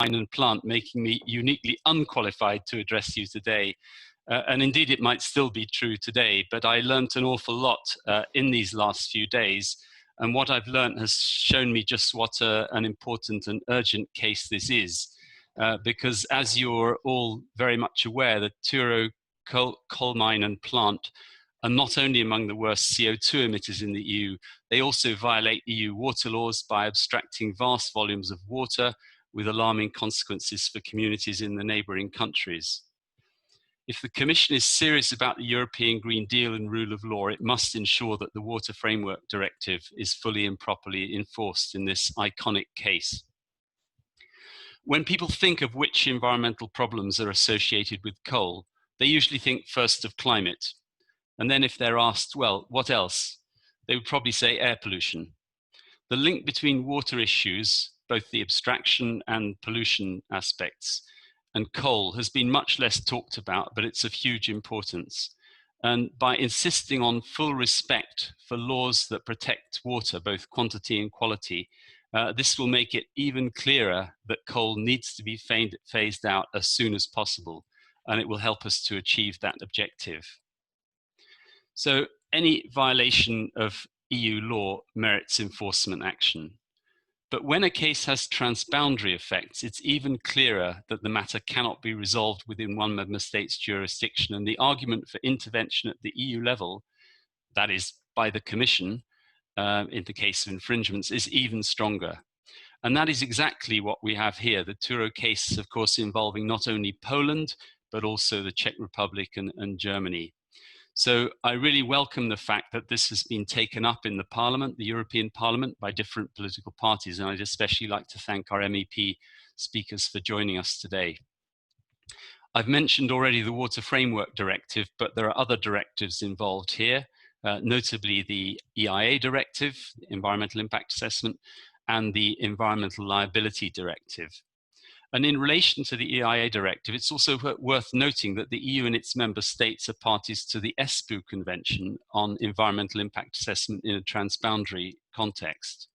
and plant, making me uniquely unqualified to address you today. And indeed, it might still be true today, but I learnt an awful lot in these last few days. And what I've learnt has shown me just what an important and urgent case this is. Because as you're all very much aware, the Turow coal mine and plant are not only among the worst CO2 emitters in the EU, they also violate EU water laws by abstracting vast volumes of water with alarming consequences for communities in the neighbouring countries. If the Commission is serious about the European Green Deal and rule of law, it must ensure that the Water Framework Directive is fully and properly enforced in this iconic case. When people think of which environmental problems are associated with coal, they usually think first of climate. And then if they're asked, well, what else? They would probably say air pollution. The link between water issues, both the abstraction and pollution aspects, and coal has been much less talked about, but it's of huge importance. And by insisting on full respect for laws that protect water, both quantity and quality, this will make it even clearer that coal needs to be phased out as soon as possible, and it will help us to achieve that objective. So any violation of EU law merits enforcement action. But when a case has transboundary effects, it's even clearer that the matter cannot be resolved within one member state's jurisdiction. And the argument for intervention at the EU level, that is by the Commission, in the case of infringements, is even stronger. And that is exactly what we have here. The Turow case, of course, involving not only Poland, but also the Czech Republic and Germany. So I really welcome the fact that this has been taken up in the Parliament, the European Parliament, by different political parties. And I'd especially like to thank our MEP speakers for joining us today. I've mentioned already the Water Framework Directive, but there are other directives involved here, notably the EIA Directive, Environmental Impact Assessment, and the Environmental Liability Directive. And in relation to the EIA Directive, it's also worth noting that the EU and its member states are parties to the ESPU Convention on Environmental Impact Assessment in a transboundary context.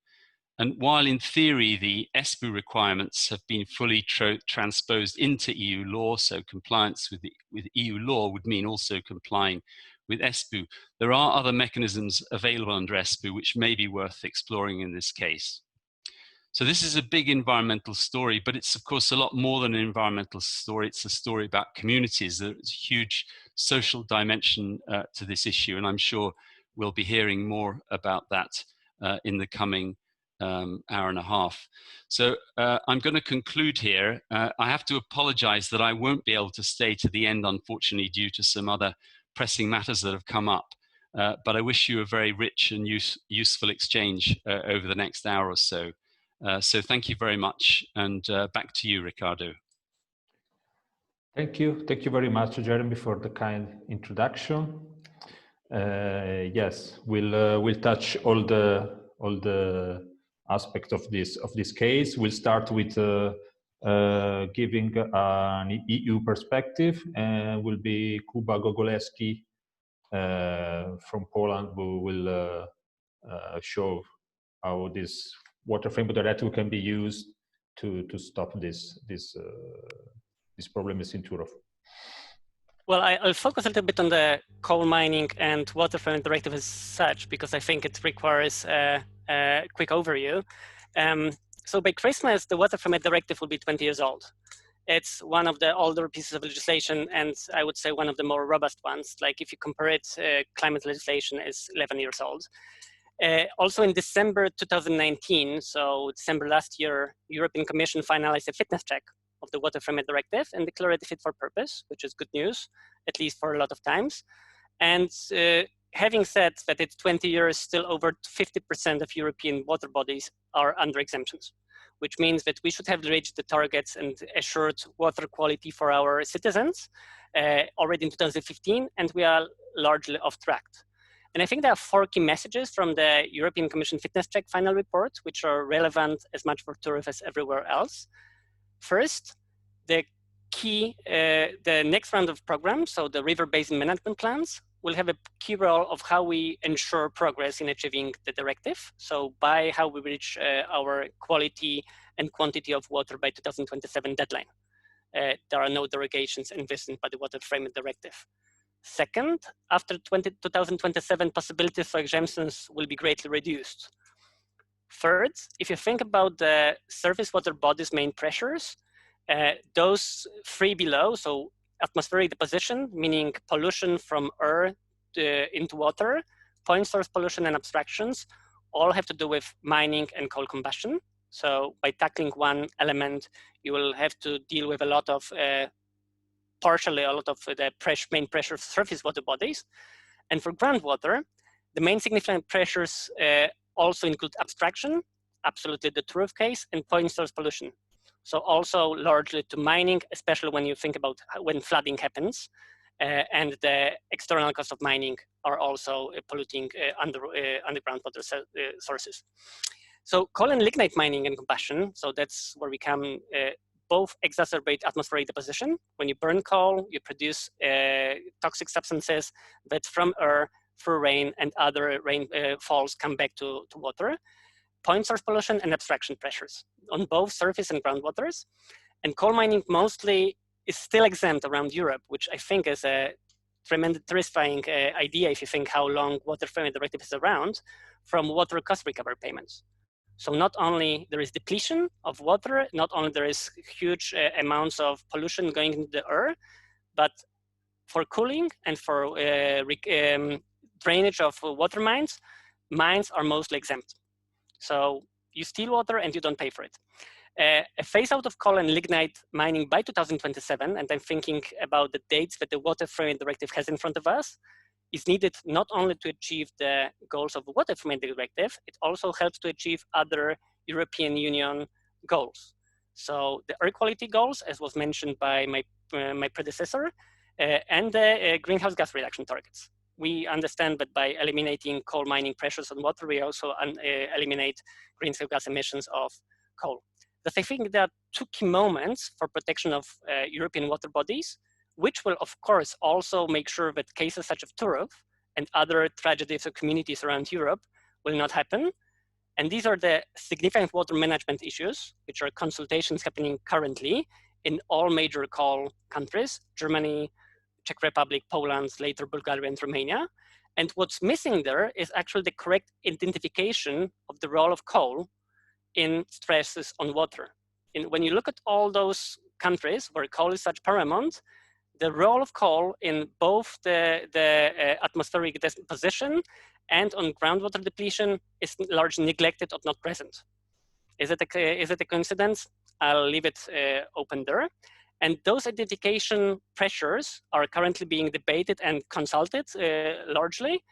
And while in theory the ESPU requirements have been fully transposed into EU law, so compliance with EU law would mean also complying with ESPU, there are other mechanisms available under ESPU which may be worth exploring in this case. So this is a big environmental story, but it's of course a lot more than an environmental story. It's a story about communities. There's a huge social dimension to this issue, and I'm sure we'll be hearing more about that in the coming hour and a half. So I'm going to conclude here. I have to apologize that I won't be able to stay to the end, unfortunately, due to some other pressing matters that have come up. But I wish you a very rich and useful exchange over the next hour or so. So thank you very much, and back to you, Ricardo. Thank you very much, Jeremy, for the kind introduction. Yes, we'll touch all the aspects of this case. We'll start with giving an EU perspective, and will be Kuba Gogolewski from Poland, who will show how this Water Framework Directive can be used to stop this problem in Turów. Well, I'll focus a little bit on the coal mining and Water Framework Directive as such, because I think it requires a quick overview. So by Christmas, the Water Framework Directive will be 20 years old. It's one of the older pieces of legislation, and I would say one of the more robust ones. Like if you compare it, climate legislation is 11 years old. Also in December 2019, so December last year, European Commission finalized a fitness check of the Water Framework Directive and declared it fit for purpose, which is good news, at least for a lot of times. And having said that it's 20 years, still over 50% of European water bodies are under exemptions, which means that we should have reached the targets and assured water quality for our citizens already in 2015, and we are largely off track. And I think there are 4 key messages from the European Commission Fitness Check final report, which are relevant as much for Turów as everywhere else. First, the next round of programs, so the river basin management plans, will have a key role of how we ensure progress in achieving the directive. So by how we reach our quality and quantity of water by 2027 deadline. There are no derogations envisioned by the Water Framework Directive. Second, after 2027, possibilities for exemptions will be greatly reduced. Third, if you think about the surface water bodies' main pressures, those three below, so atmospheric deposition, meaning pollution from air into water, point source pollution and abstractions, all have to do with mining and coal combustion. So by tackling one element, you will have to deal with a lot of, partially a lot of the main pressure of surface water bodies. And for groundwater, the main significant pressures also include abstraction, absolutely the Turow case, and point source pollution. So also largely to mining, especially when you think about when flooding happens, and the external costs of mining are also polluting underground water sources. So coal and lignite mining and combustion, so that's where we come, both exacerbate atmospheric deposition. When you burn coal, you produce toxic substances that from air, through rain and other rainfalls come back to water. Point source pollution and abstraction pressures on both surface and groundwaters. And coal mining mostly is still exempt around Europe, which I think is a tremendous terrifying idea if you think how long Water Framework Directive is around, from water cost recovery payments. So not only there is depletion of water, not only there is huge amounts of pollution going into the air, but for cooling and for drainage of water mines, mines are mostly exempt. So you steal water and you don't pay for it. A phase out of coal and lignite mining by 2027, and I'm thinking about the dates that the Water Framework Directive has in front of us, is needed not only to achieve the goals of the Water Framework Directive, it also helps to achieve other European Union goals. So the air quality goals, as was mentioned by my predecessor, and the greenhouse gas reduction targets. We understand that by eliminating coal mining pressures on water, we also eliminate greenhouse gas emissions of coal. Thus, I think there are two key moments for protection of European water bodies, which will, of course, also make sure that cases such as Turow and other tragedies of communities around Europe will not happen. And these are the significant water management issues, which are consultations happening currently in all major coal countries, Germany, Czech Republic, Poland, later Bulgaria and Romania. And what's missing there is actually the correct identification of the role of coal in stresses on water. When you look at all those countries where coal is such paramount, the role of coal in both the atmospheric deposition and on groundwater depletion is largely neglected or not present. Is it a coincidence? I'll leave it open there. And those identification pressures are currently being debated and consulted largely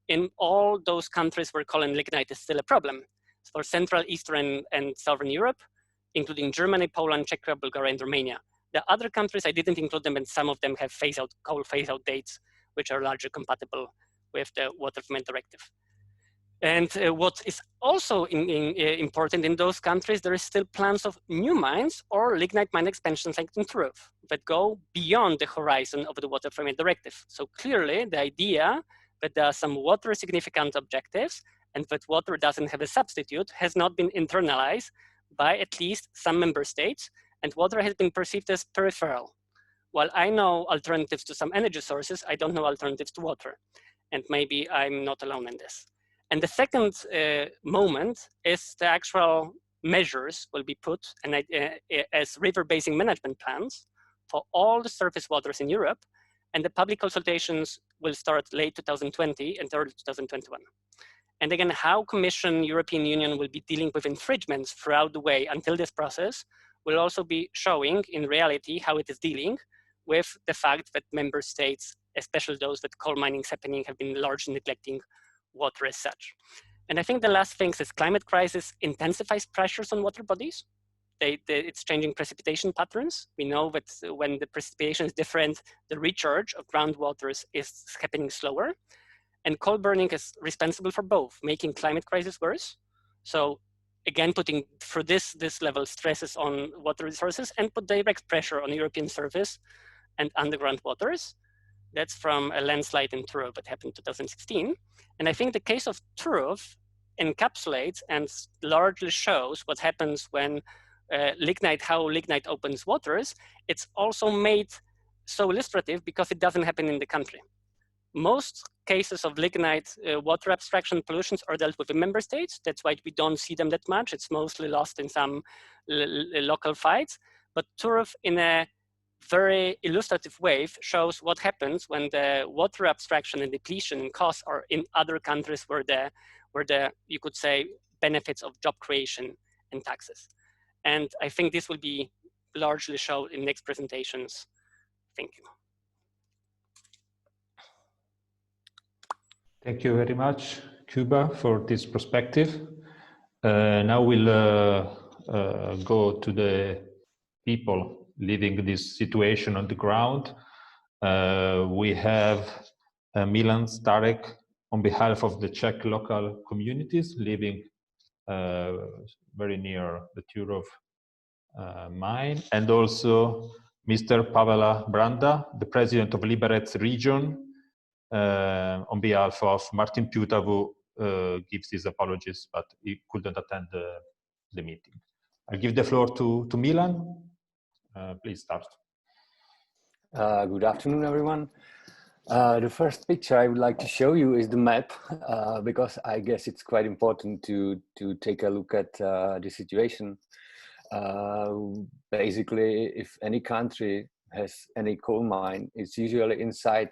in all those countries where coal and lignite is still a problem. For Central, Eastern, and Southern Europe, including Germany, Poland, Czech Republic, Bulgaria, and Romania. The other countries, I didn't include them, and some of them have coal phase-out dates, which are largely compatible with the Water Framework Directive. And what is also important in those countries, there is still plans of new mines or lignite mine expansions like in Turow that go beyond the horizon of the Water Framework Directive. So clearly, the idea that there are some water significant objectives and that water doesn't have a substitute has not been internalized by at least some member states, and water has been perceived as peripheral. While I know alternatives to some energy sources, I don't know alternatives to water. And maybe I'm not alone in this. And the second moment is the actual measures will be put as river basin management plans for all the surface waters in Europe, and the public consultations will start late 2020 and early 2021. And again, how Commission, European Union will be dealing with infringements throughout the way until this process will also be showing in reality how it is dealing with the fact that member states, especially those that coal mining is happening, have been largely neglecting water as such. And I think the last thing is climate crisis intensifies pressures on water bodies. It's changing precipitation patterns. We know that when the precipitation is different, the recharge of groundwaters is happening slower. And coal burning is responsible for both, making climate crisis worse. So again, putting through this level stresses on water resources and put direct pressure on European surface and underground waters. That's from a landslide in Turow that happened in 2016. And I think the case of Turow encapsulates and largely shows what happens when how lignite opens waters. It's also made so illustrative because it doesn't happen in the country. Most cases of lignite water abstraction pollutions are dealt with in member states. That's why we don't see them that much. It's mostly lost in some local fights. But Turow, in a very illustrative way, shows what happens when the water abstraction and depletion and costs are in other countries where the you could say benefits of job creation and taxes. And I think this will be largely shown in next presentations. Thank you. Thank you very much, Kuba, for this perspective. Now we'll go to the people living this situation on the ground. We have Milan Starek on behalf of the Czech local communities living very near the Turow mine, and also Mr. Pavela Branda, the president of Liberec region, on behalf of Martin Piuta, who gives his apologies, but he couldn't attend the meeting. I'll give the floor to Milan. Please start. Good afternoon, everyone. The first picture I would like to show you is the map, because I guess it's quite important to take a look at the situation. Basically, if any country has any coal mine, it's usually inside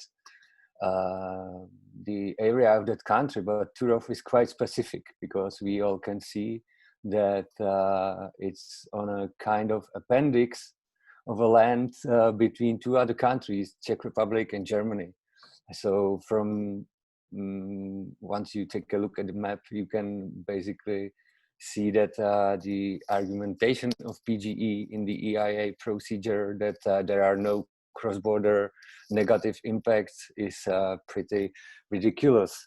the area of that country, but Turow is quite specific because we all can see that it's on a kind of appendix of a land between two other countries, Czech Republic and Germany. So from once you take a look at the map, you can basically see that the argumentation of PGE in the EIA procedure that there are no cross-border negative impacts is pretty ridiculous.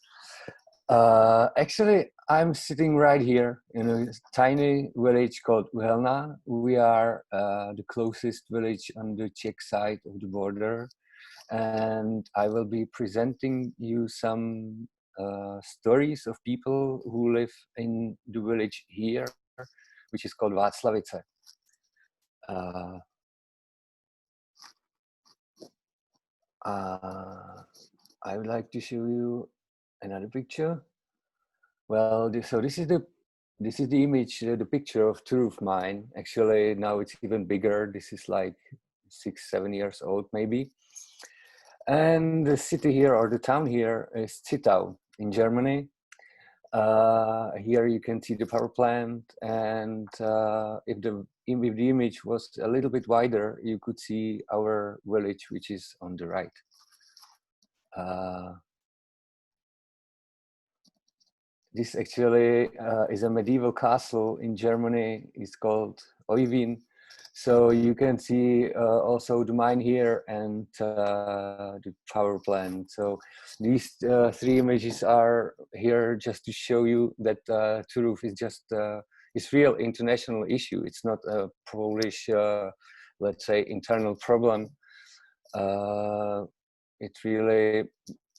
Actually, I'm sitting right here in a tiny village called Uhelná. We are the closest village on the Czech side of the border, and I will be presenting you some stories of people who live in the village here, which is called Václavice. I would like to show you another picture. Well, so this is the image, the picture of Turów mine. Actually, now it's even bigger. This is like 6-7 years old, maybe. And the city here, or the town here, is Zittau in Germany. Here you can see the power plant, and if the image was a little bit wider, you could see our village, which is on the right. This actually is a medieval castle in Germany. It's called Oivin. So you can see also the mine here and the power plant. So these three images are here just to show you that Turow is just it's real international issue. It's not a Polish, let's say, internal problem. It really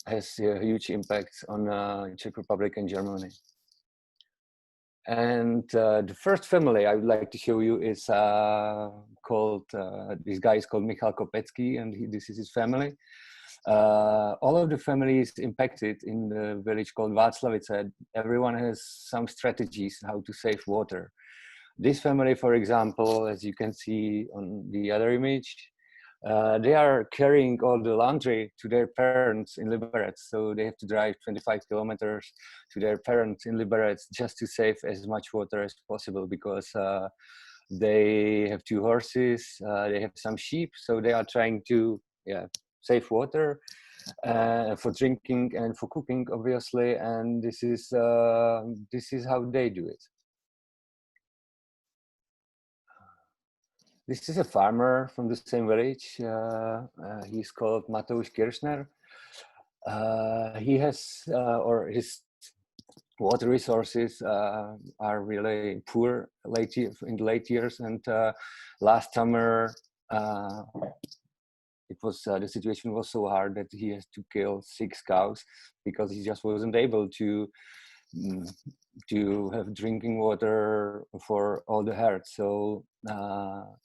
has a huge impact on Czech Republic and Germany. And the first family I would like to show you is called, this guy is called Michal Kopecký, and this is his family. All of the families impacted in the village called Václavice, everyone has some strategies how to save water. This family, for example, as you can see on the other image, they are carrying all the laundry to their parents in Liberec, so they have to drive 25 kilometers to their parents in Liberec just to save as much water as possible, because they have 2 horses, they have some sheep, so they are trying to save water for drinking and for cooking, obviously, and this is how they do it. This is a farmer from the same village. He's called Mateusz Kirchner. He has, or his water resources are really poor in the late years. And last summer, the situation was so hard that he has to kill 6 cows because he just wasn't able to have drinking water for all the herd. So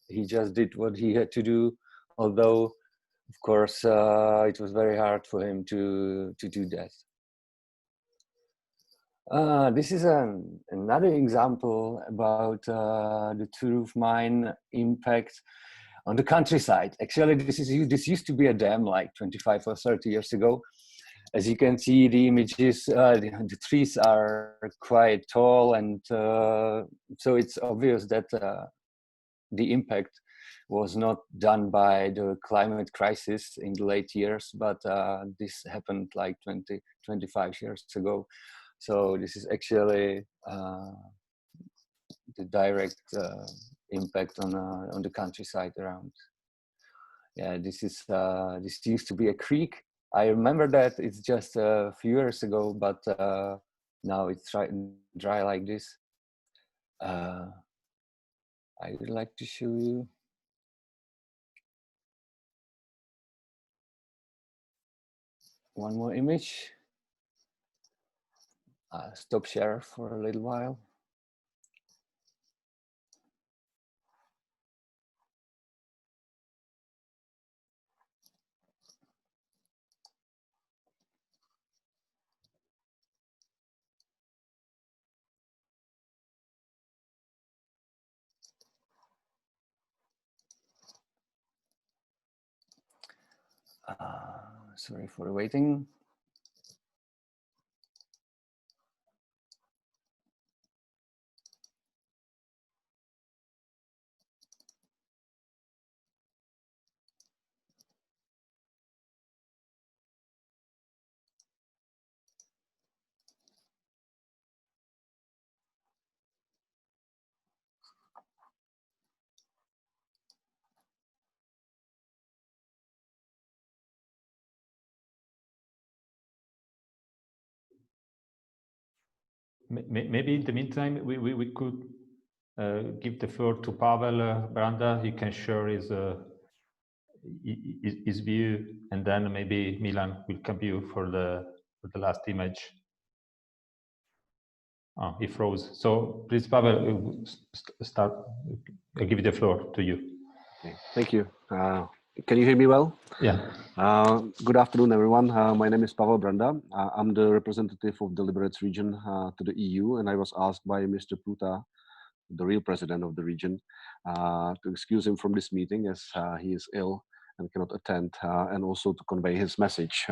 he just did what he had to do, although of course it was very hard for him to do that. This is another example about the Turów mine impact on the countryside. Actually, this used to be a dam like 25 or 30 years ago. As you can see, the images, the trees are quite tall, and so it's obvious that the impact was not done by the climate crisis in the late years, but this happened like 25 years ago. So this is actually the direct impact on the countryside around. Yeah, this used to be a creek. I remember that it's just a few years ago, but now it's dry like this. I would like to show you one more image. Stop share for a little while. Sorry for waiting. Maybe in the meantime, we could give the floor to Pavel Branda. He can share his view, and then maybe Milan will come to you for the last image. Oh, he froze. So please, Pavel, start. I'll give the floor to you. Okay, thank you. Can you hear me well? Yeah. Good afternoon, everyone. My name is Pavel Branda. I'm the representative of the Liberec region to the EU, and I was asked by Mr. Pruta, the real president of the region, to excuse him from this meeting as he is ill and cannot attend, and also to convey his message.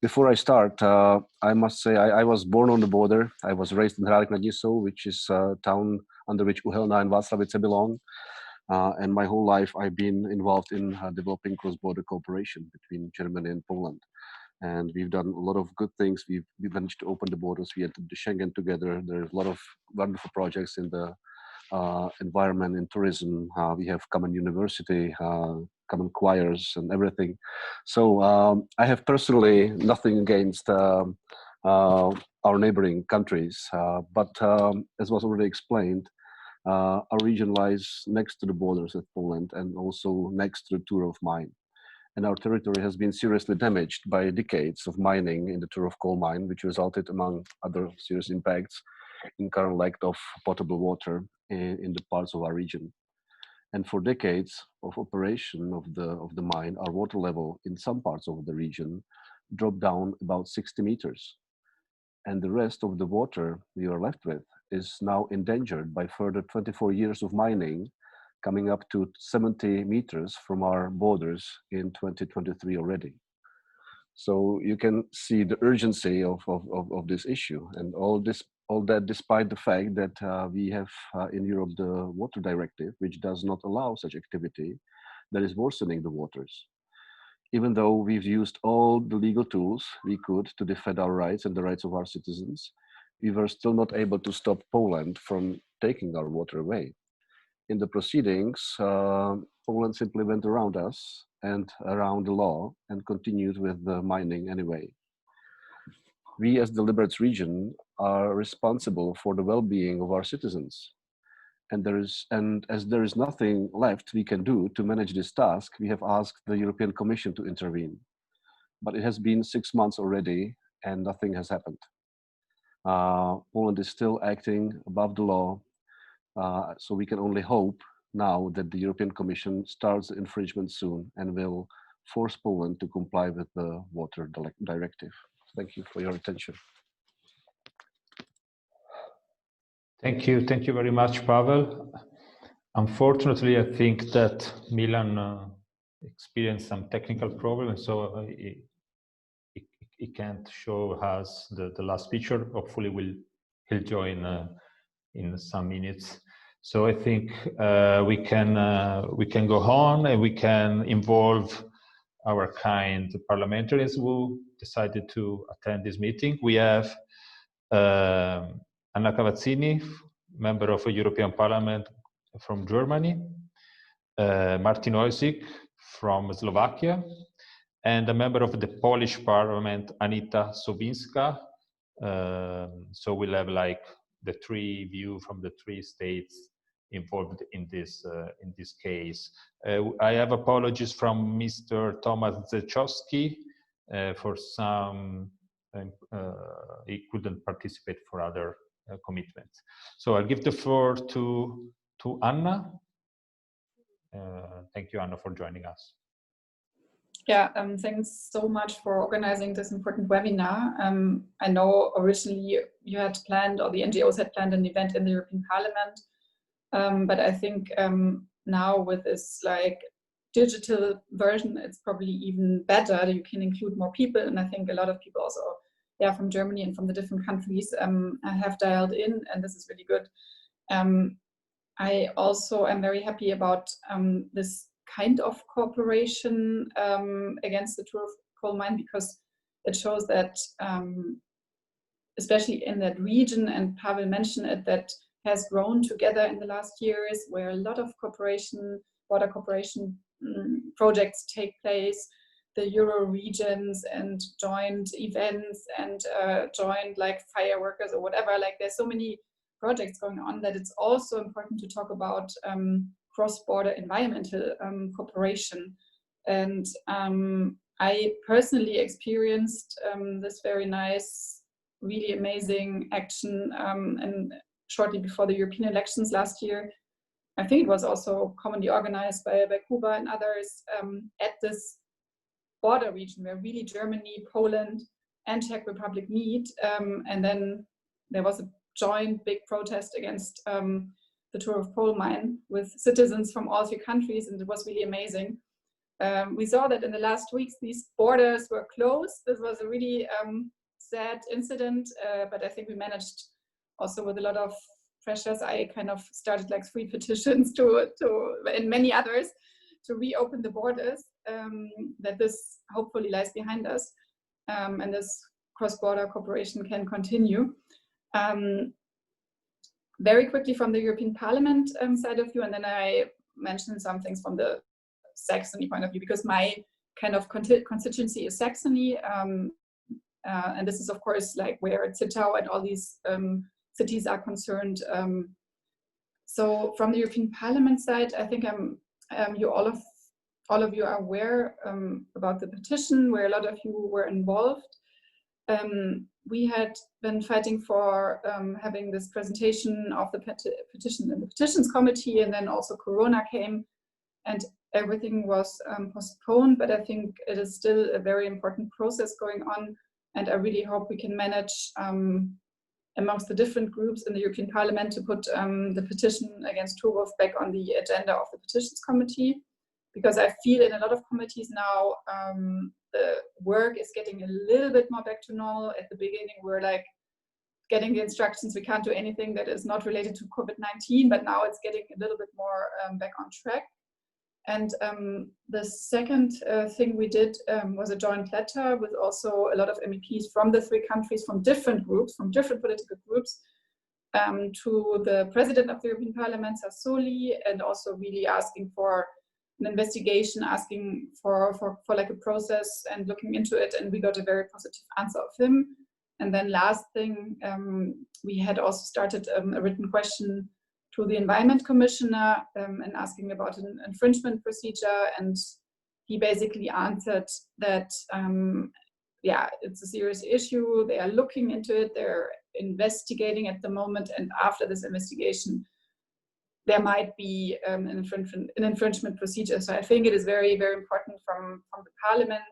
Before I start, I must say I was born on the border. I was raised in Hrádek nad Nisou, which is a town under which Uhelná and Václavice belong. And my whole life I've been involved in developing cross-border cooperation between Germany and Poland. And we've done a lot of good things. We've managed to open the borders. We entered the Schengen together. There's a lot of wonderful projects in the environment and tourism. We have common university, common choirs and everything. So I have personally nothing against our neighboring countries. But as was already explained, our region lies next to the borders of Poland and also next to the Turow mine. And our territory has been seriously damaged by decades of mining in the Turow coal mine, which resulted, among other serious impacts, in current lack of potable water in the parts of our region. And for decades of operation of the mine, our water level in some parts of the region dropped down about 60 meters. And the rest of the water we are left with is now endangered by further 24 years of mining, coming up to 70 meters from our borders in 2023 already. So you can see the urgency of this issue, and all that despite the fact that we have in Europe the Water Directive, which does not allow such activity, that is worsening the waters. Even though we've used all the legal tools we could to defend our rights and the rights of our citizens, we were still not able to stop Poland from taking our water away. In the proceedings, Poland simply went around us and around the law and continued with the mining anyway. We as the Liberec region are responsible for the well-being of our citizens. and as there is nothing left we can do to manage this task, we have asked the European Commission to intervene. But it has been 6 months already and nothing has happened. Poland is still acting above the law, so we can only hope now that the European Commission starts the infringement soon and will force Poland to comply with the Water Directive. Thank you for your attention. Thank you very much, Pavel. Unfortunately, I think that Milan experienced some technical problems, so he can't show us the last picture. Hopefully he'll join in some minutes. So I think we can go on and we can involve our kind parliamentarians who decided to attend this meeting. We have Anna Cavazzini, member of the European Parliament from Germany, Martin Hojsík from Slovakia, and a member of the Polish Parliament, Anita Sowińska. So we'll have like the three view from the three states involved in this case. I have apologies from Mr. Tomáš Zdechovský for some he couldn't participate for other commitments. So I'll give the floor to Anna. Thank you, Anna, for joining us. Yeah, thanks so much for organizing this important webinar. I know originally you had planned, or the NGOs had planned, an event in the European Parliament, but I think now with this like digital version, it's probably even better. You can include more people, and I think a lot of people also, yeah, from Germany and from the different countries have dialed in, and this is really good. I also am very happy about this kind of cooperation against the Turów coal mine, because it shows that, especially in that region, and Pavel mentioned it, that has grown together in the last years, where a lot of cooperation, water cooperation projects take place, the Euro regions and joint events and joint like fireworkers or whatever. Like there's so many projects going on that it's also important to talk about cross-border environmental cooperation. And I personally experienced this very nice, really amazing action and shortly before the European elections last year. I think it was also commonly organized by Kuba and others at this border region where really Germany, Poland and Czech Republic meet. And then there was a joint big protest against the Turow coal mine with citizens from all three countries, and it was really amazing. We saw that in the last weeks these borders were closed. This was a really sad incident, but I think we managed also with a lot of pressures. I kind of started like 3 petitions and many others to reopen the borders, that this hopefully lies behind us, and this cross-border cooperation can continue. Very quickly from the European Parliament side of view, and then I mentioned some things from the Saxony point of view, because my kind of constituency is Saxony, and this is of course like where Turow and all these cities are concerned. So from the European Parliament side, I think all of you are aware about the petition, where a lot of you were involved. We had been fighting for having this presentation of the petition in the Petitions Committee, and then also Corona came and everything was postponed, but I think it is still a very important process going on, and I really hope we can manage amongst the different groups in the European Parliament to put the petition against Turów back on the agenda of the Petitions Committee, because I feel in a lot of committees now the work is getting a little bit more back to normal. At the beginning, we're like getting the instructions, we can't do anything that is not related to COVID-19, but now it's getting a little bit more back on track. And the second thing we did was a joint letter with also a lot of MEPs from the 3 countries, from different groups, from different political groups, to the President of the European Parliament, Sassoli, and also really asking for an investigation, asking for like a process and looking into it, and we got a very positive answer of him. And then last thing, we had also started a written question to the Environment Commissioner and asking about an infringement procedure, and he basically answered that yeah, it's a serious issue. They are looking into it. They're investigating at the moment, and after this investigation, there might be an infringement procedure. So I think it is very, very important from the Parliament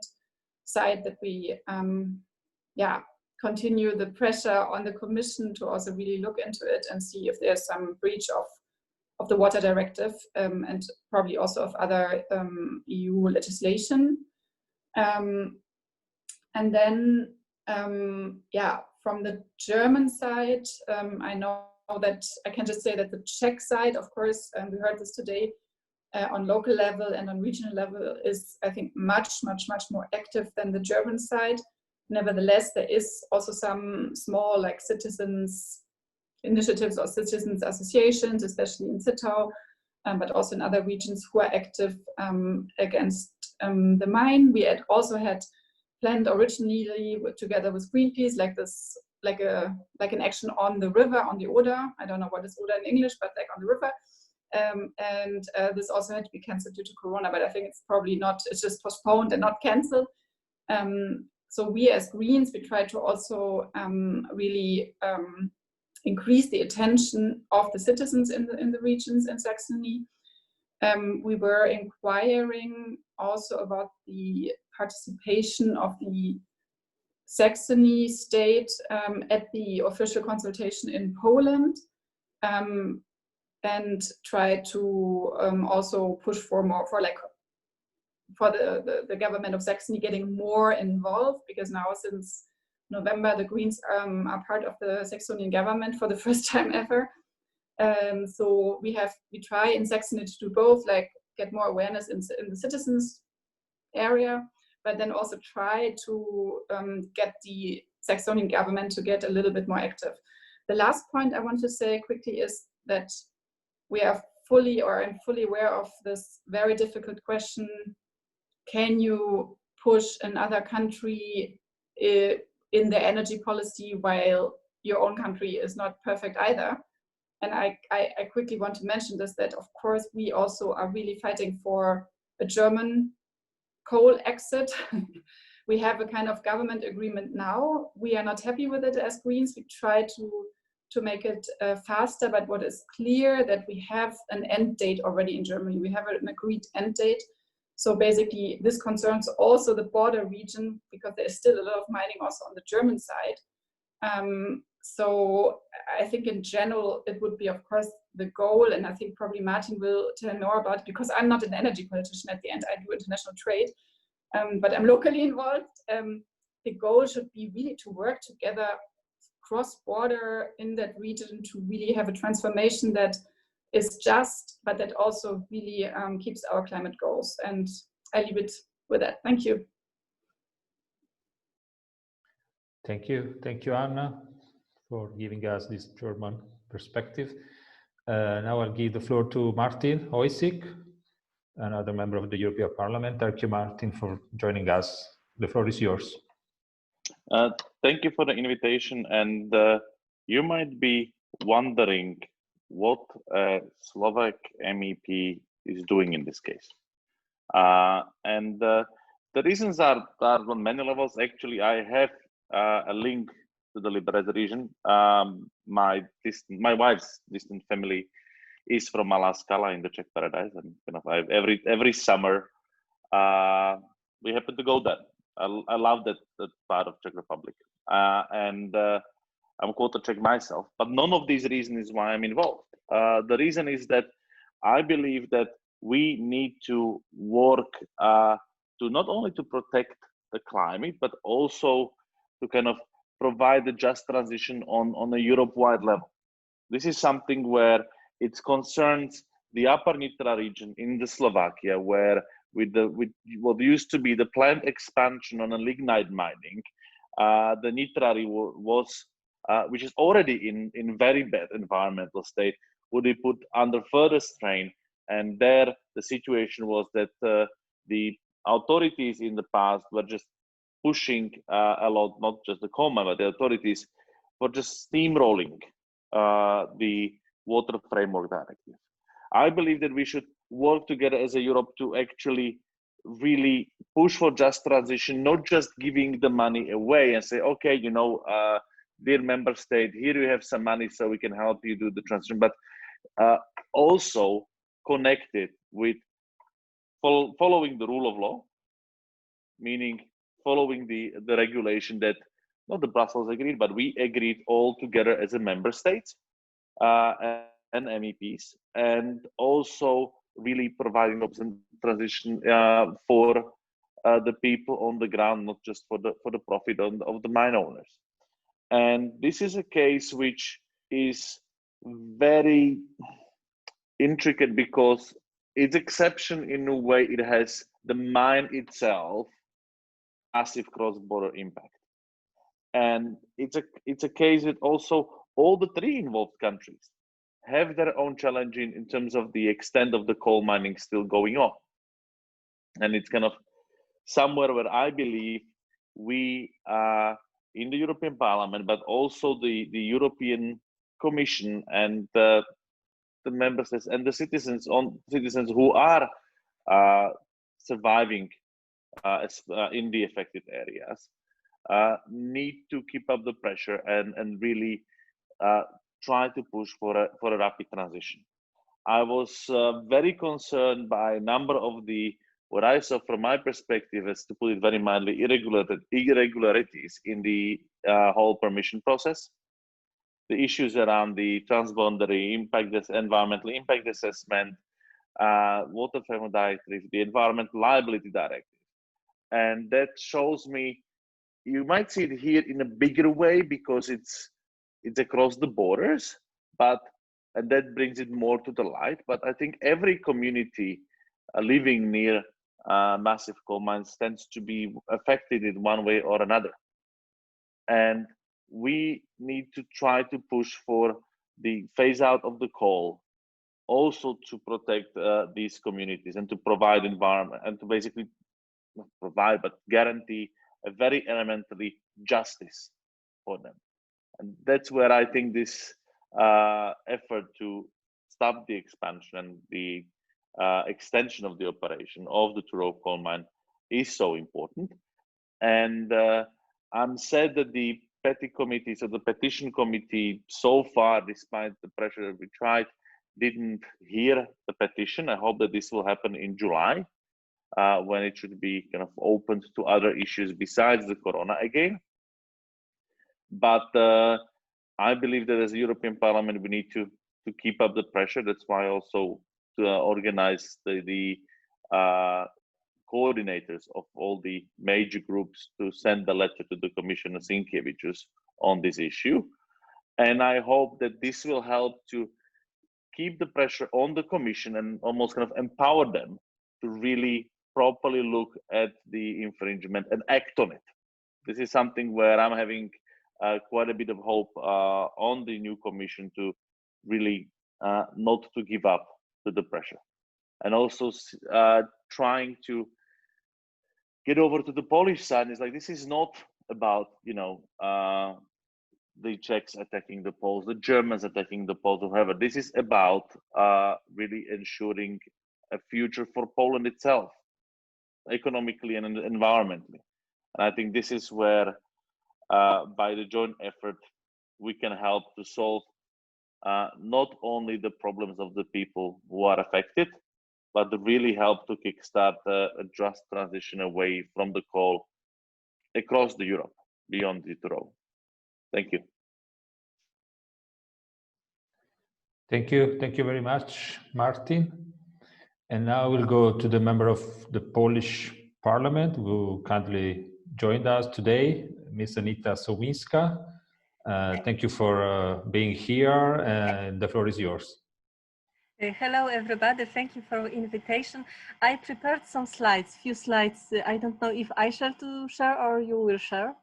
side that we yeah, continue the pressure on the Commission to also really look into it and see if there's some breach of the Water Directive and probably also of other EU legislation. And then, yeah, from the German side, I know that I can just say that the Czech side, of course, and we heard this today, on local level and on regional level is, I think, much more active than the German side. Nevertheless, there is also some small, like, citizens initiatives or citizens associations, especially in Turow, but also in other regions, who are active against the mine. We had also had planned originally together with Greenpeace, like this, like an action on the river, on the Oder. I don't know what is Oder in English, but like on the river. And this also had to be cancelled due to Corona, but I think it's probably not, it's just postponed and not cancelled. So we as Greens, we try to also really increase the attention of the citizens in the regions in Saxony. We were inquiring also about the participation of the Saxony state at the official consultation in Poland, and try to also push for more, for the government of Saxony getting more involved, because now since November the Greens are part of the Saxonian government for the first time ever. So we try in Saxony to do both, like get more awareness in the citizens area, but then also try to get the Saxonian government to get a little bit more active. The last point I want to say quickly is that we are fully aware of this very difficult question: can you push another country in their energy policy while your own country is not perfect either? And I quickly want to mention this, that of course we also are really fighting for a German coal exit. We have a kind of government agreement now. We are not happy with it as Greens. We try to make it faster, but what is clear that we have an end date already in Germany. We have an agreed end date. So basically this concerns also the border region, because there is still a lot of mining also on the German side. So I think in general, it would be, of course, the goal, and I think probably Martin will tell more about it, because I'm not an energy politician at the end, I do international trade, but I'm locally involved. The goal should be really to work together cross-border in that region to really have a transformation that is just, but that also really keeps our climate goals. And I leave it with that. Thank you. Thank you, Anna, for giving us this German perspective. Now I'll give the floor to Martin Hojsík, another member of the European Parliament. Thank you, Martin, for joining us. The floor is yours. Thank you for the invitation. And you might be wondering what a Slovak MEP is doing in this case. And the reasons are on many levels. Actually, I have a link to the Liberec region. My wife's distant family is from Malá Skala in the Czech Paradise, and kind of every summer we happen to go there. I love that part of Czech Republic, and I'm quota Czech myself. But none of these reasons is why I'm involved. The reason is that I believe that we need to work to not only to protect the climate, but also to kind of provide a just transition on a Europe-wide level. This is something where it concerns the Upper Nitra region in the Slovakia, where with what used to be the planned expansion on a lignite mining, the Nitra was, which is already in very bad environmental state, would be put under further strain. And there the situation was that the authorities in the past were just pushing a lot, not just the coal mine, but the authorities were just steamrolling the Water Framework Directive. I believe that we should work together as a Europe to actually really push for just transition, not just giving the money away and say, okay, you know, dear member state, here you have some money so we can help you do the transition, but also connect it with following the rule of law, meaning following the regulation that not the Brussels agreed, but we agreed all together as a member states and MEPs, and also really providing transition for the people on the ground, not just for the profit of the mine owners. And this is a case which is very intricate because its exception in a way it has the mine itself massive cross-border impact, and it's a case that also all the three involved countries have their own challenge in terms of the extent of the coal mining still going on. And it's kind of somewhere where I believe we in the European Parliament, but also the European Commission and the member states and the citizens who are surviving in the affected areas need to keep up the pressure and really try to push for a rapid transition. I was very concerned by a number of what I saw from my perspective, as to put it very mildly, irregularities in the whole permission process. The issues around the transboundary impact, environmental impact assessment, Water Framework Directive, the Environmental Liability Directive. And that shows me, you might see it here in a bigger way because it's across the borders, and that brings it more to the light. But I think every community living near massive coal mines tends to be affected in one way or another. And we need to try to push for the phase out of the coal, also to protect these communities and to provide environment and to basically not provide, but guarantee a very elementary justice for them. And that's where I think this effort to stop the expansion and the extension of the operation of the Turow coal mine is so important. And I'm sad that the petty committee, so the petition committee, so far, despite the pressure that we tried, didn't hear the petition. I hope that this will happen in July, when it should be kind of opened to other issues besides the corona again. But I believe that as a European Parliament, we need to keep up the pressure. That's why I also organize the coordinators of all the major groups to send a letter to the Commissioner Sinkevičius on this issue. And I hope that this will help to keep the pressure on the Commission and almost kind of empower them to really properly look at the infringement and act on it. This is something where I'm having quite a bit of hope on the new Commission to really not to give up to the pressure, and also trying to get over to the Polish side. It's like, this is not about, you know, the Czechs attacking the Poles, the Germans attacking the Poles, whoever. This is about really ensuring a future for Poland itself, economically and environmentally. And I think this is where, by the joint effort, we can help to solve not only the problems of the people who are affected, but to really help to kickstart a just transition away from the coal across the Europe, beyond the Turow. Thank you. Thank you. Thank you very much, Martin. And now we'll go to the member of the Polish Parliament who kindly joined us today, Ms. Anita Sowińska. Thank you for being here, and the floor is yours. Hello, everybody. Thank you for the invitation. I prepared some slides, few slides. I don't know if I shall to share or you will share.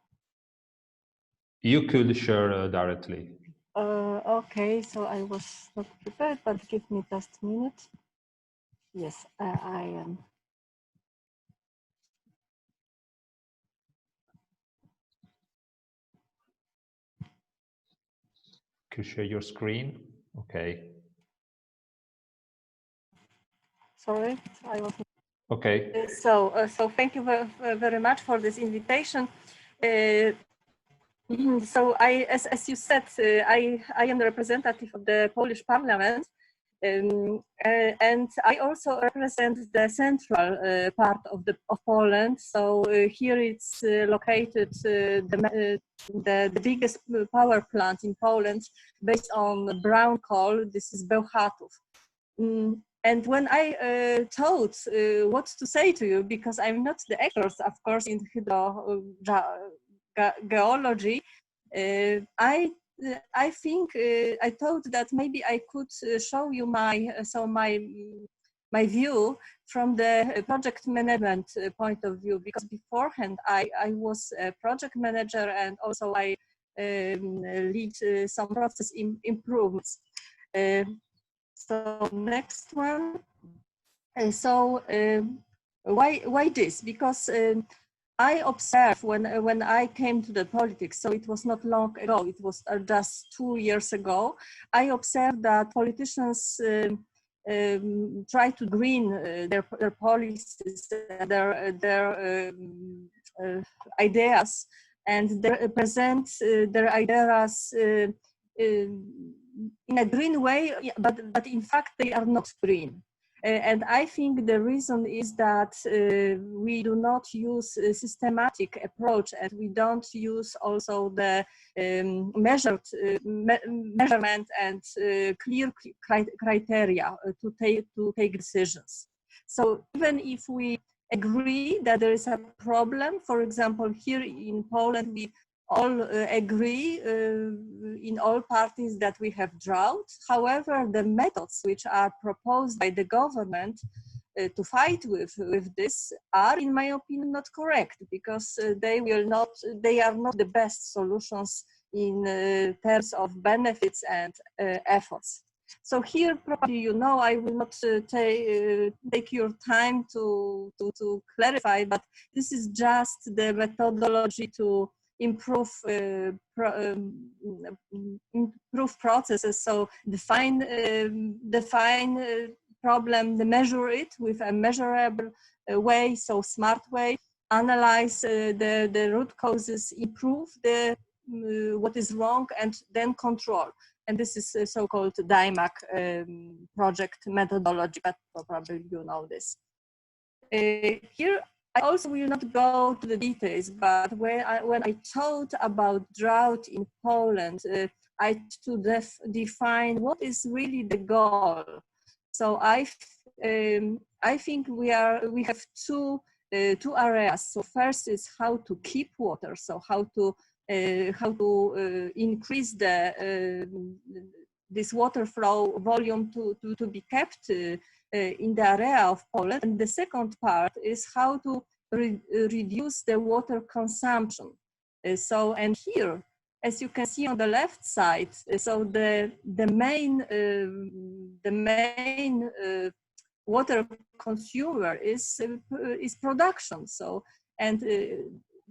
You could share directly. Okay, so I was not prepared, but give me just a minute. Yes, I am. Could you share your screen? Okay. Sorry, I was. Okay. So thank you very much for this invitation. So as you said, I am the representative of the Polish Parliament, and I also represent the central part of Poland. So here it's located the biggest power plant in Poland based on brown coal. This is Bełchatów. And when I thought what to say to you, because I'm not the expert, of course, in geology, I think I thought that maybe I could show you my view from the project management point of view, because beforehand I was a project manager, and also I lead some process improvements. So next one. Why this? Because I observed when I came to the politics, so it was not long ago, it was just 2 years ago, I observed that politicians try to green their policies, their ideas, and they present their ideas in a green way, but in fact they are not green. And I think the reason is that we do not use a systematic approach, and we don't use also the measurement and clear criteria to take decisions. So even if we agree that there is a problem, for example, here in Poland, we all agree in all parties that we have drought. However, the methods which are proposed by the government to fight with this are, in my opinion, not correct, because they are not the best solutions in terms of benefits and efforts. So here, probably I will not take your time to clarify, but this is just the methodology to improve processes. So define problem, measure it with a measurable way, so smart way, analyze the root causes, improve what is wrong, and then control. And this is a so-called DMAIC project methodology, but probably you know this. Here, I also will not go to the details, but when I thought about drought in Poland, I had to define what is really the goal. So I think we have two areas. So first is how to keep water, so how to increase this water flow volume to be kept in the area of Poland. And the second part is how to reduce the water consumption. And here, as you can see on the left side, so the main water consumer is production. So, and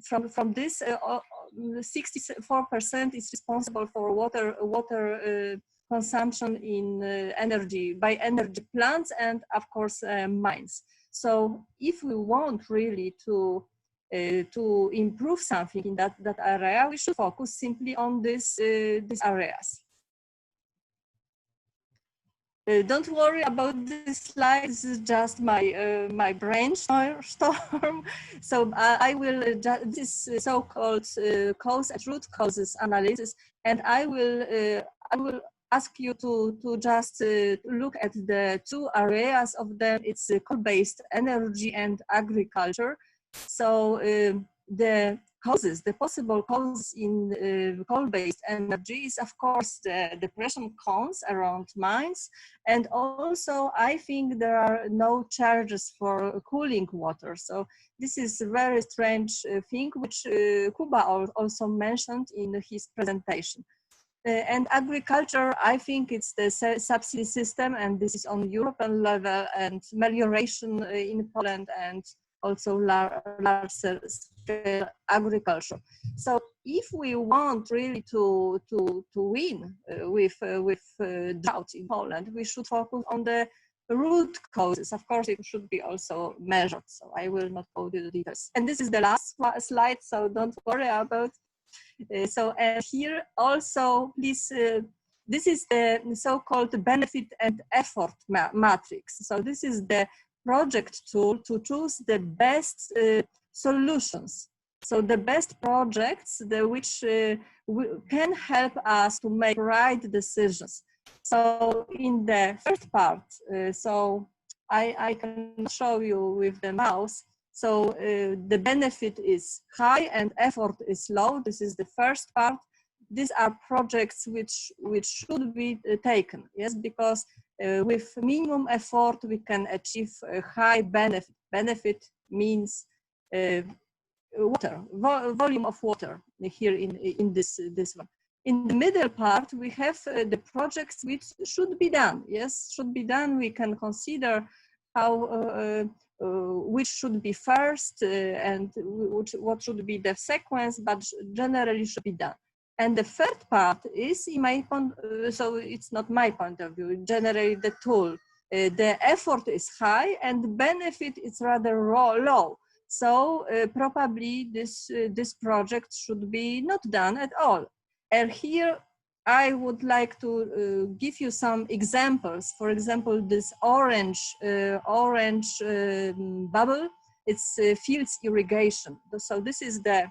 from this, 64% is responsible for water consumption in energy plants and, of course, mines. So if we want really to improve something in that area, we should focus simply on these areas. Don't worry about this slide. This is just my brainstorm. So I will this so-called cause and root causes analysis, and I will ask you to just look at the two areas of them. It's coal-based energy and agriculture. So the possible causes in coal-based energy is, of course, the depression cones around mines, and also I think there are no charges for cooling water. So this is a very strange thing, which Kuba also mentioned in his presentation. And agriculture, I think it's the subsidy system, and this is on European level, and melioration in Poland, and also large agriculture. So if we want really to win with drought in Poland, we should focus on the root causes. Of course, it should be also measured. So I will not go to the details. And this is the last slide, so don't worry about. So here also, please. This is the so-called benefit and effort matrix. So this is the project tool to choose the best solutions. So the best projects which can help us to make right decisions. So in the first part, so I can show you with the mouse. So the benefit is high and effort is low. This is the first part. These are projects which should be taken, yes, because with minimum effort we can achieve a high benefit. Benefit means water, volume of water here in this one. In the middle part we have the projects which should be done, yes, should be done. We can consider how which should be first and what should be the sequence, but generally should be done. And the third part is, in my point, so it's not my point of view, generally the tool. The effort is high and the benefit is rather low. So probably this project should be not done at all. And here I would like to give you some examples. For example, this orange bubble, it's fields irrigation. So this is the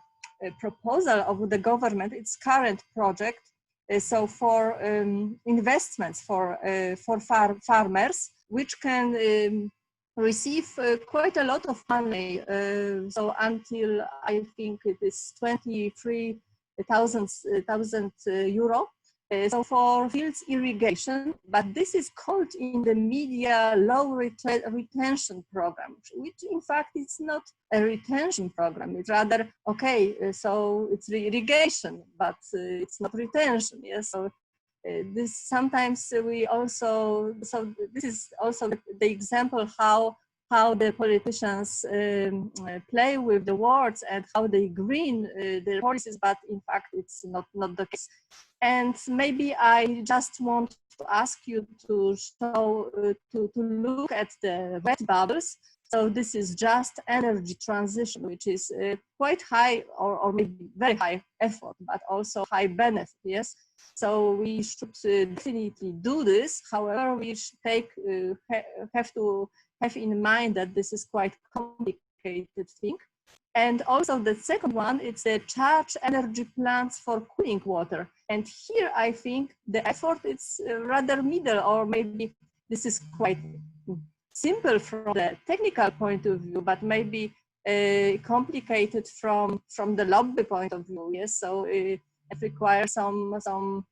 proposal of the government, its current project. So for investments for farmers, which can receive quite a lot of money. So until I think it is 23,000 euro. So for fields irrigation, but this is called in the media low retention program, which in fact it's not a retention program. It's rather, okay, so it's irrigation, but it's not retention. Yes, so this sometimes we also, so this is also the example how the politicians play with the words and how they green their policies, but in fact it's not the case. And maybe I just want to ask you to show, to look at the red bubbles. So this is just energy transition, which is quite high or maybe very high effort, but also high benefit, yes? So we should definitely do this. However, we should have to have in mind that this is quite complicated thing. And also the second one, it's the charge energy plants for cooling water. And here I think the effort is rather middle, or maybe this is quite simple from the technical point of view, but maybe complicated from the lobby point of view. Yes, so it requires some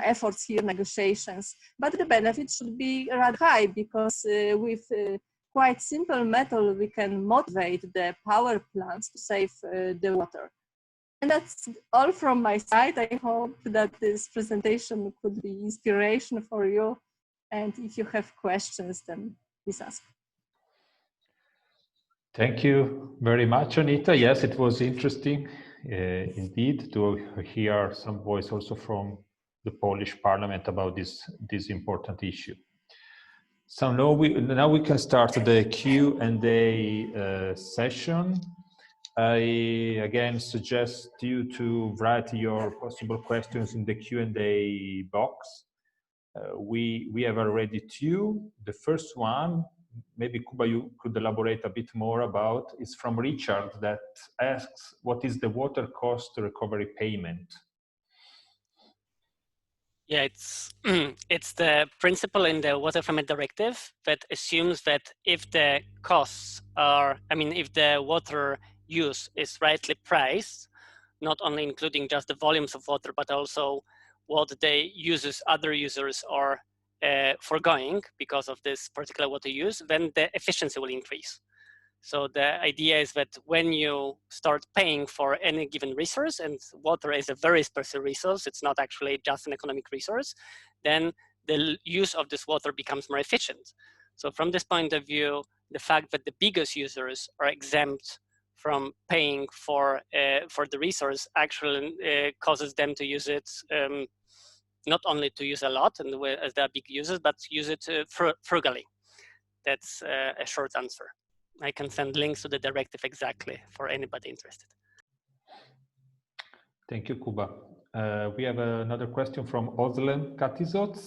efforts here, negotiations. But the benefit should be rather high because with quite simple method, we can motivate the power plants to save the water. And that's all from my side. I hope that this presentation could be inspiration for you. And if you have questions, then please ask. Thank you very much, Anita. Yes, it was interesting indeed to hear some voice also from the Polish Parliament about this important issue. So now we can start the Q&A session. I again suggest you to write your possible questions in the Q&A box. We have already two. The first one, maybe Kuba, you could elaborate a bit more about, is from Richard that asks, what is the water cost recovery payment? Yeah, it's the principle in the Water Framework Directive that assumes that if the costs are, if the water use is rightly priced, not only including just the volumes of water, but also what the other users are foregoing because of this particular water use, then the efficiency will increase. So the idea is that when you start paying for any given resource, and water is a very special resource, it's not actually just an economic resource, then the use of this water becomes more efficient. So from this point of view, the fact that the biggest users are exempt from paying for the resource actually causes them to use it, not only to use a lot and as they are big users, but use it frugally. That's a short answer. I can send links to the directive exactly for anybody interested. Thank you, Kuba. We have another question from Ozlen Katizots,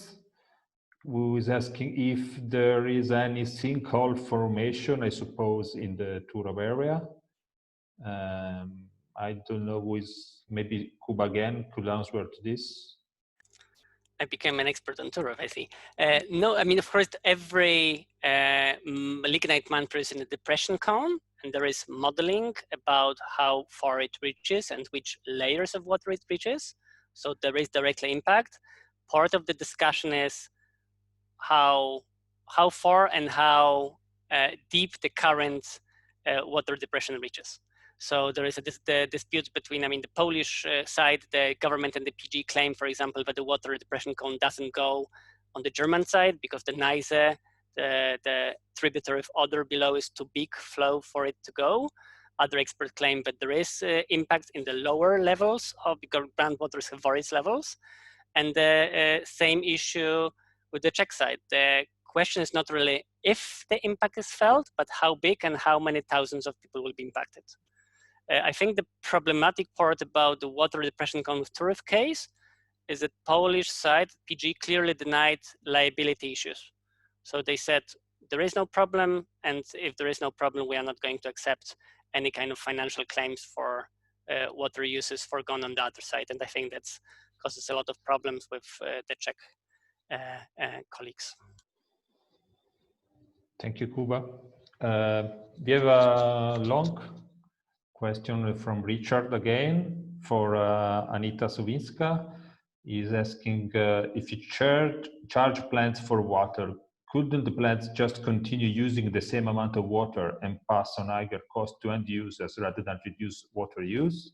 who is asking if there is any sinkhole formation, I suppose, in the Turow area. I don't know who is, maybe Kuba again could answer to this. I became an expert on Turów, I see. No, I mean, of course, every lignite mine is in a depression cone, and there is modeling about how far it reaches and which layers of water it reaches. So there is directly impact. Part of the discussion is how far and how deep the current water depression reaches. So there is a dispute between, I mean, the Polish side, the government and the PG claim, for example, that the water depression cone doesn't go on the German side because the Neisse, the tributary of Oder below, is too big flow for it to go. Other experts claim that there is impact in the lower levels of because groundwaters have various levels. And the same issue with the Czech side. The question is not really if the impact is felt, but how big and how many thousands of people will be impacted. I think the problematic part about the water depression cone with Turów case is that Polish side, PG, clearly denied liability issues. So they said, there is no problem, and if there is no problem, we are not going to accept any kind of financial claims for water uses foregone on the other side. And I think that causes a lot of problems with the Czech colleagues. Thank you, Kuba. We have a long question from Richard again for Anita Sowińska. He's asking if you charge plants for water, couldn't the plants just continue using the same amount of water and pass on higher cost to end users rather than reduce water use?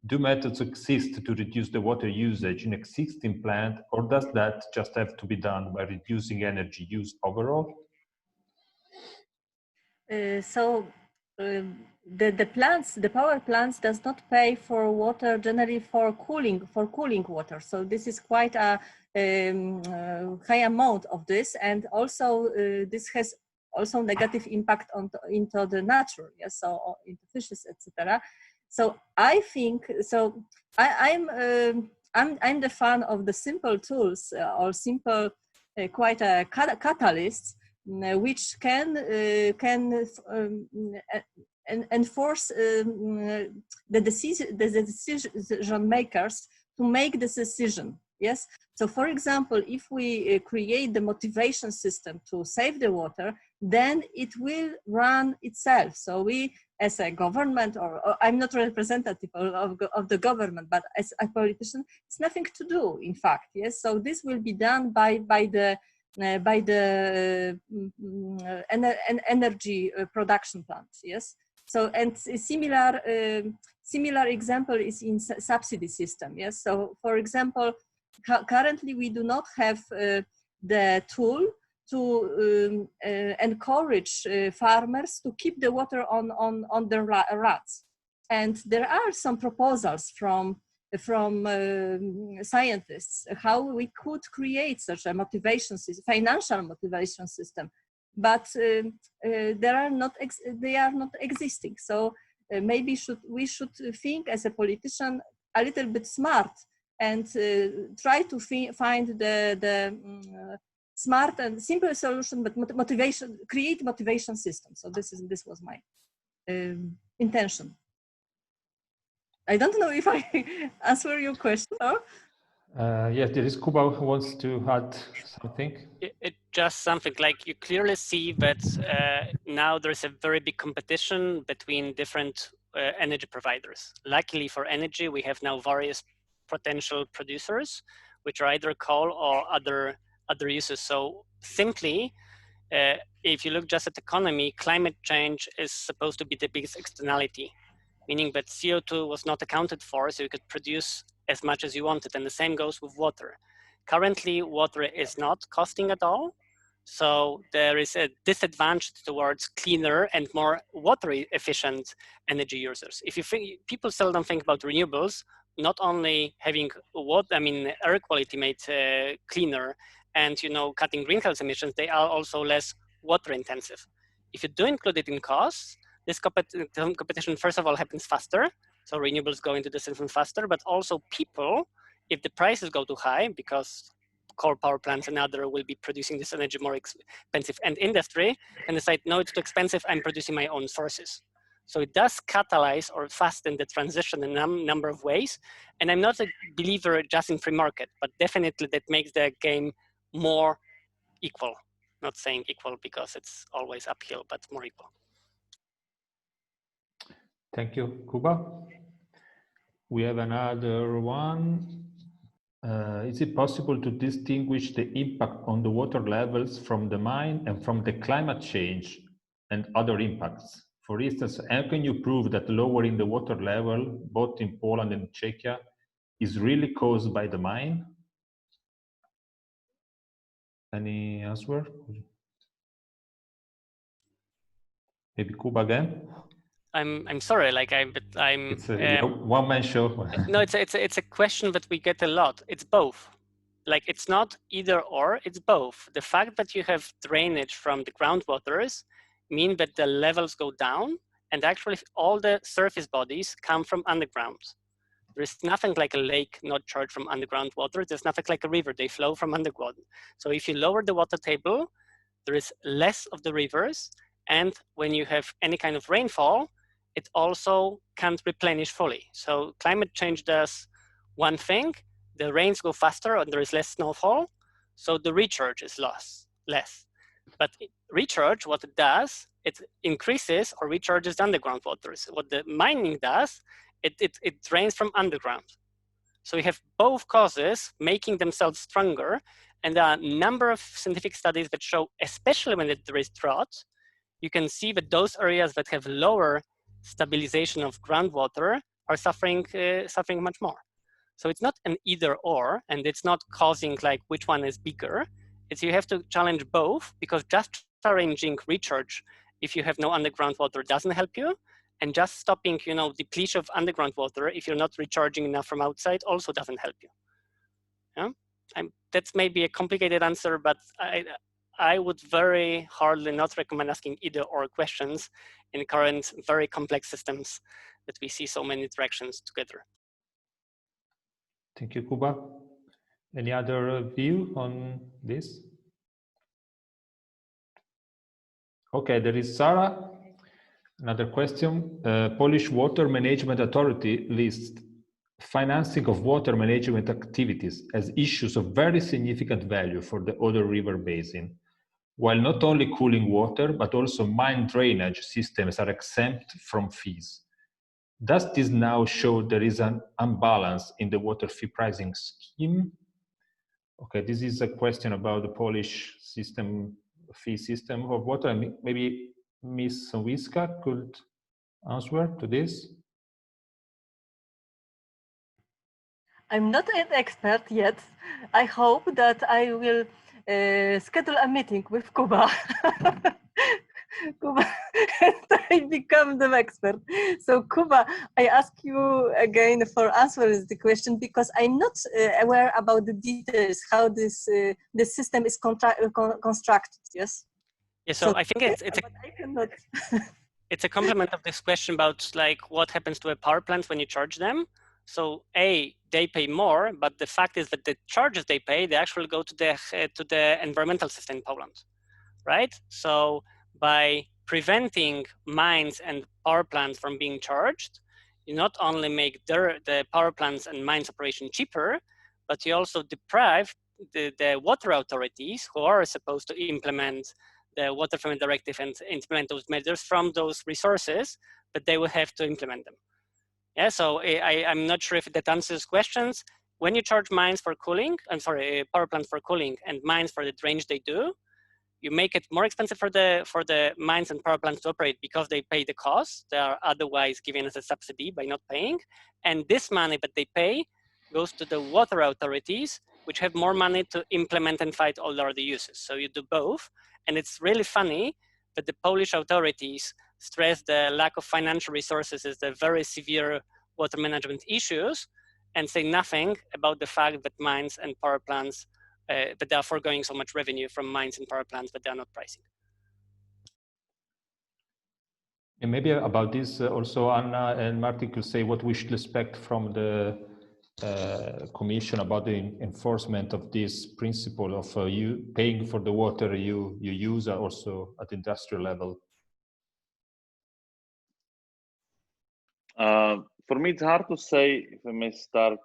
Do methods exist to reduce the water usage in existing plant, or does that just have to be done by reducing energy use overall? The power plants does not pay for water generally for cooling water. So this is quite a high amount of this, and also this has also negative impact into the nature, yes, so into fishes, etc. So I think so. I'm the fan of the simple tools or simple quite a catalyst which can enforce the decision makers to make this decision. Yes. So, for example, if we create the motivation system to save the water, then it will run itself. So we, as a government, or I'm not representative of the government, but as a politician, it's nothing to do, in fact. Yes. So this will be done by the energy production plants. Yes. So, and a similar example is in subsidy system. Yes. So, for example, currently we do not have the tool to encourage farmers to keep the water on their rats. And there are some proposals from scientists how we could create such a motivation system, financial motivation system, but they are not existing. So maybe we should think as a politician a little bit smart and try to find the smart and simple solution, but create motivation system. So this was my intention. I don't know if I answer your question. Yes, there is Kuba who wants to add something. Just something like you clearly see that now there's a very big competition between different energy providers. Luckily for energy, we have now various potential producers, which are either coal or other uses. So simply, if you look just at the economy, climate change is supposed to be the biggest externality, meaning that CO2 was not accounted for, so you could produce as much as you wanted, and the same goes with water. Currently, water is not costing at all, So there is a disadvantage towards cleaner and more water efficient energy users. If you think, people seldom think about renewables, not only having air quality made cleaner and cutting greenhouse emissions, they are also less water intensive. If you do include it in costs, this competition first of all happens faster. So renewables go into the system faster, but also people, if the prices go too high, because coal power plants and other will be producing this energy more expensive, and industry can decide, no, it's too expensive, I'm producing my own sources. So it does catalyze or fasten the transition in a number of ways. And I'm not a believer just in free market, but definitely that makes the game more equal. Not saying equal because it's always uphill, but more equal. Thank you, Kuba. We have another one. Is it possible to distinguish the impact on the water levels from the mine and from the climate change and other impacts? For instance, how can you prove that lowering the water level, both in Poland and Czechia, is really caused by the mine? Any answer? Maybe Kuba again? I'm sorry, like I'm. It's a one-man show. No, it's a question that we get a lot. It's both. Like it's not either or, it's both. The fact that you have drainage from the groundwaters mean that the levels go down, and actually all the surface bodies come from underground. There's nothing like a lake not charged from underground water. There's nothing like a river. They flow from underground. So if you lower the water table, there is less of the rivers. And when you have any kind of rainfall, it also can't replenish fully. So climate change does one thing, the rains go faster and there is less snowfall, so the recharge is less. But recharge, what it does, it increases or recharges the underground waters. What the mining does, it drains from underground. So we have both causes making themselves stronger, and there are a number of scientific studies that show, especially when there is drought, you can see that those areas that have lower stabilization of groundwater are suffering much more. So it's not an either or, and it's not causing like which one is bigger. It's you have to challenge both, because just challenging recharge if you have no underground water doesn't help you, and just stopping depletion of underground water if you're not recharging enough from outside also doesn't help you. Yeah, that's maybe a complicated answer, but I would very hardly not recommend asking either or questions in current very complex systems that we see so many interactions together. Thank you, Kuba. Any other view on this? Okay, there is Sarah. Another question. Polish Water Management Authority lists financing of water management activities as issues of very significant value for the Oder River Basin, while not only cooling water, but also mine drainage systems are exempt from fees. Does this now show there is an imbalance in the water fee pricing scheme? Okay, this is a question about the Polish fee system of water. And maybe Ms. Sowińska could answer to this. I'm not an expert yet. I hope that I will schedule a meeting with Kuba. Kuba, and I become the expert. So Kuba, I ask you again for answering the question, because I'm not aware about the details, how this system is constructed, yes? Yeah, so I think it's but I cannot. It's a complement of this question about like what happens to a power plant when you charge them. So they pay more, but the fact is that the charges they pay, they actually go to the environmental system in Poland, right? So by preventing mines and power plants from being charged, you not only make the power plants and mines operation cheaper, but you also deprive the water authorities who are supposed to implement the Water Framework Directive and implement those measures from those resources, but they will have to implement them. Yeah, so I'm not sure if that answers questions. When you charge mines for cooling, power plants for cooling and mines for the drainage they do, you make it more expensive for the mines and power plants to operate because they pay the cost. They are otherwise given as a subsidy by not paying. And this money that they pay goes to the water authorities which have more money to implement and fight all the other uses. So you do both. And it's really funny that the Polish authorities stress the lack of financial resources as the very severe water management issues, and say nothing about the fact that mines and power plants, that they are foregoing so much revenue from mines and power plants that they are not pricing. And maybe about this also, Anna and Martin could say what we should expect from the Commission about the enforcement of this principle of you paying for the water you use also at industrial level. For me, it's hard to say, if I may start,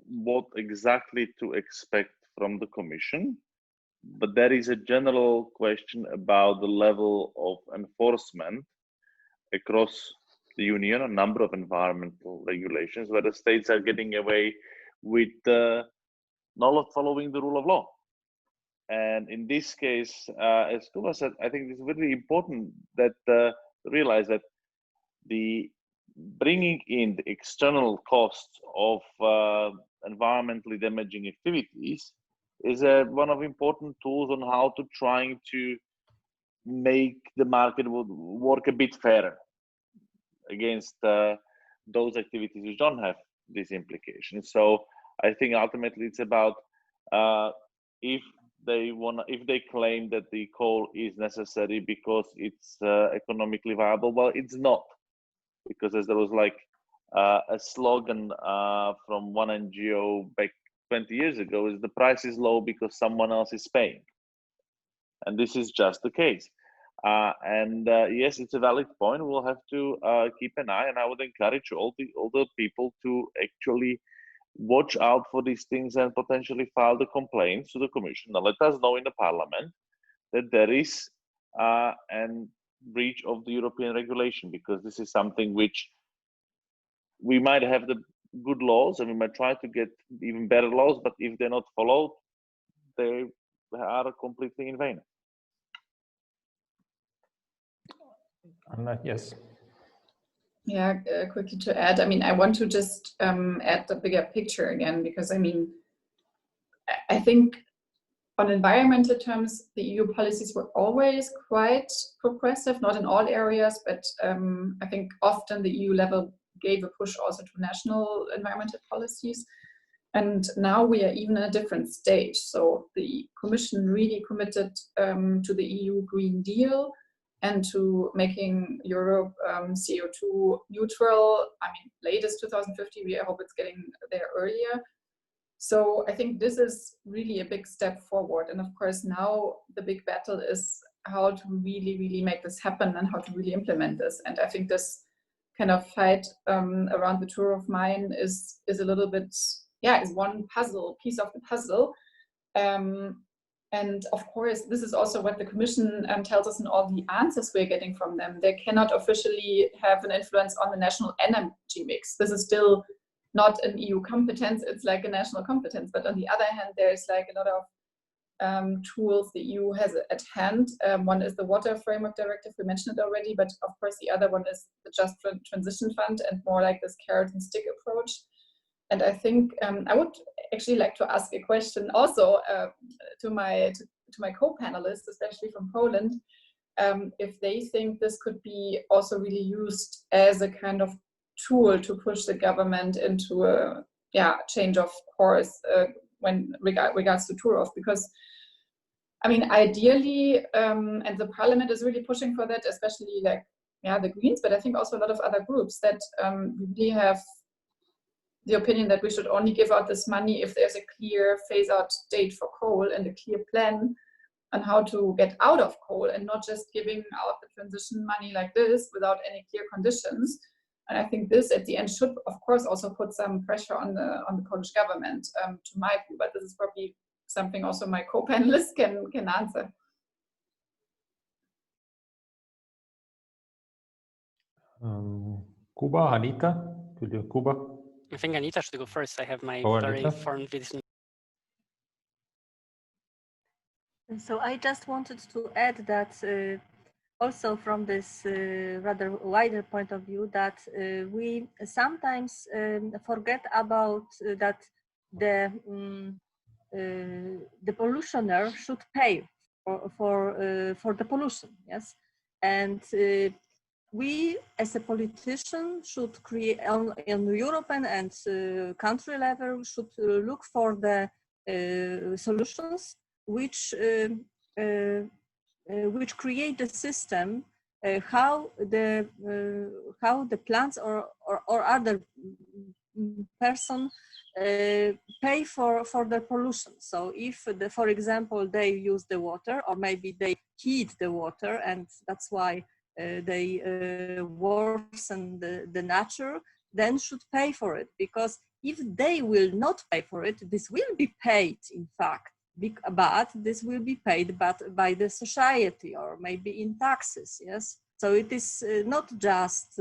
what exactly to expect from the Commission, but there is a general question about the level of enforcement across the Union, a number of environmental regulations, where the states are getting away with not following the rule of law. And in this case, as Tuva said, I think it's very important that realize that the bringing in the external costs of environmentally damaging activities is one of important tools on how to trying to make the market work a bit fairer against those activities which don't have these implications. So I think ultimately it's about if they claim that the coal is necessary because it's economically viable, well, it's not. Because as there was like a slogan from one NGO back 20 years ago, is the price is low because someone else is paying. And this is just the case. Yes, it's a valid point. We'll have to keep an eye, and I would encourage all the people to actually watch out for these things and potentially file the complaints to the Commission. Now, let us know in the Parliament that there is an breach of the European regulation, because this is something which we might have the good laws and we might try to get even better laws, but if they're not followed, they are completely in vain. Yes. Yeah, quickly to add, I mean, I want to just add the bigger picture again, because I mean, I think on environmental terms, the EU policies were always quite progressive, not in all areas, but I think often the EU level gave a push also to national environmental policies. And now we are even at a different stage. So the Commission really committed to the EU Green Deal and to making Europe CO2 neutral. I mean, latest 2050, I hope it's getting there earlier. So I think this is really a big step forward. And of course, now the big battle is how to really, really make this happen and how to really implement this. And I think this kind of fight around the Turow mine is a little bit, yeah, is one piece of the puzzle. And of course, this is also what the Commission tells us in all the answers we're getting from them. They cannot officially have an influence on the national energy mix. This is still not an EU competence, it's like a national competence. But on the other hand, there's like a lot of tools the EU has at hand. One is the Water Framework Directive, we mentioned it already, but of course the other one is the Just Transition Fund and more like this carrot and stick approach. And I think I would actually like to ask a question also to my co-panelists, especially from Poland, if they think this could be also really used as a kind of tool to push the government into a change of course when regards to Turów, because I mean ideally and the parliament is really pushing for that, especially like the Greens, but I think also a lot of other groups that really have the opinion that we should only give out this money if there's a clear phase out date for coal and a clear plan on how to get out of coal, and not just giving out the transition money like this without any clear conditions. And I think this at the end should of course also put some pressure on the Polish government, to my view, but this is probably something also my co-panelists can answer. Kuba, Anita, Kuba. I think Anita should go first. I have my very formed vision. So I just wanted to add that also from this rather wider point of view, that we sometimes forget about that the pollutioner should pay for the pollution. Yes, and we as a politician should create on European and country level should look for the solutions which create a system how the plants or other person pay for the pollution. So if for example they use the water, or maybe they heat the water, and that's why they worsen the nature, then should pay for it, because if they will not pay for it, this will be paid in fact, but this will be paid by the society, or maybe in taxes. Yes, so it is not just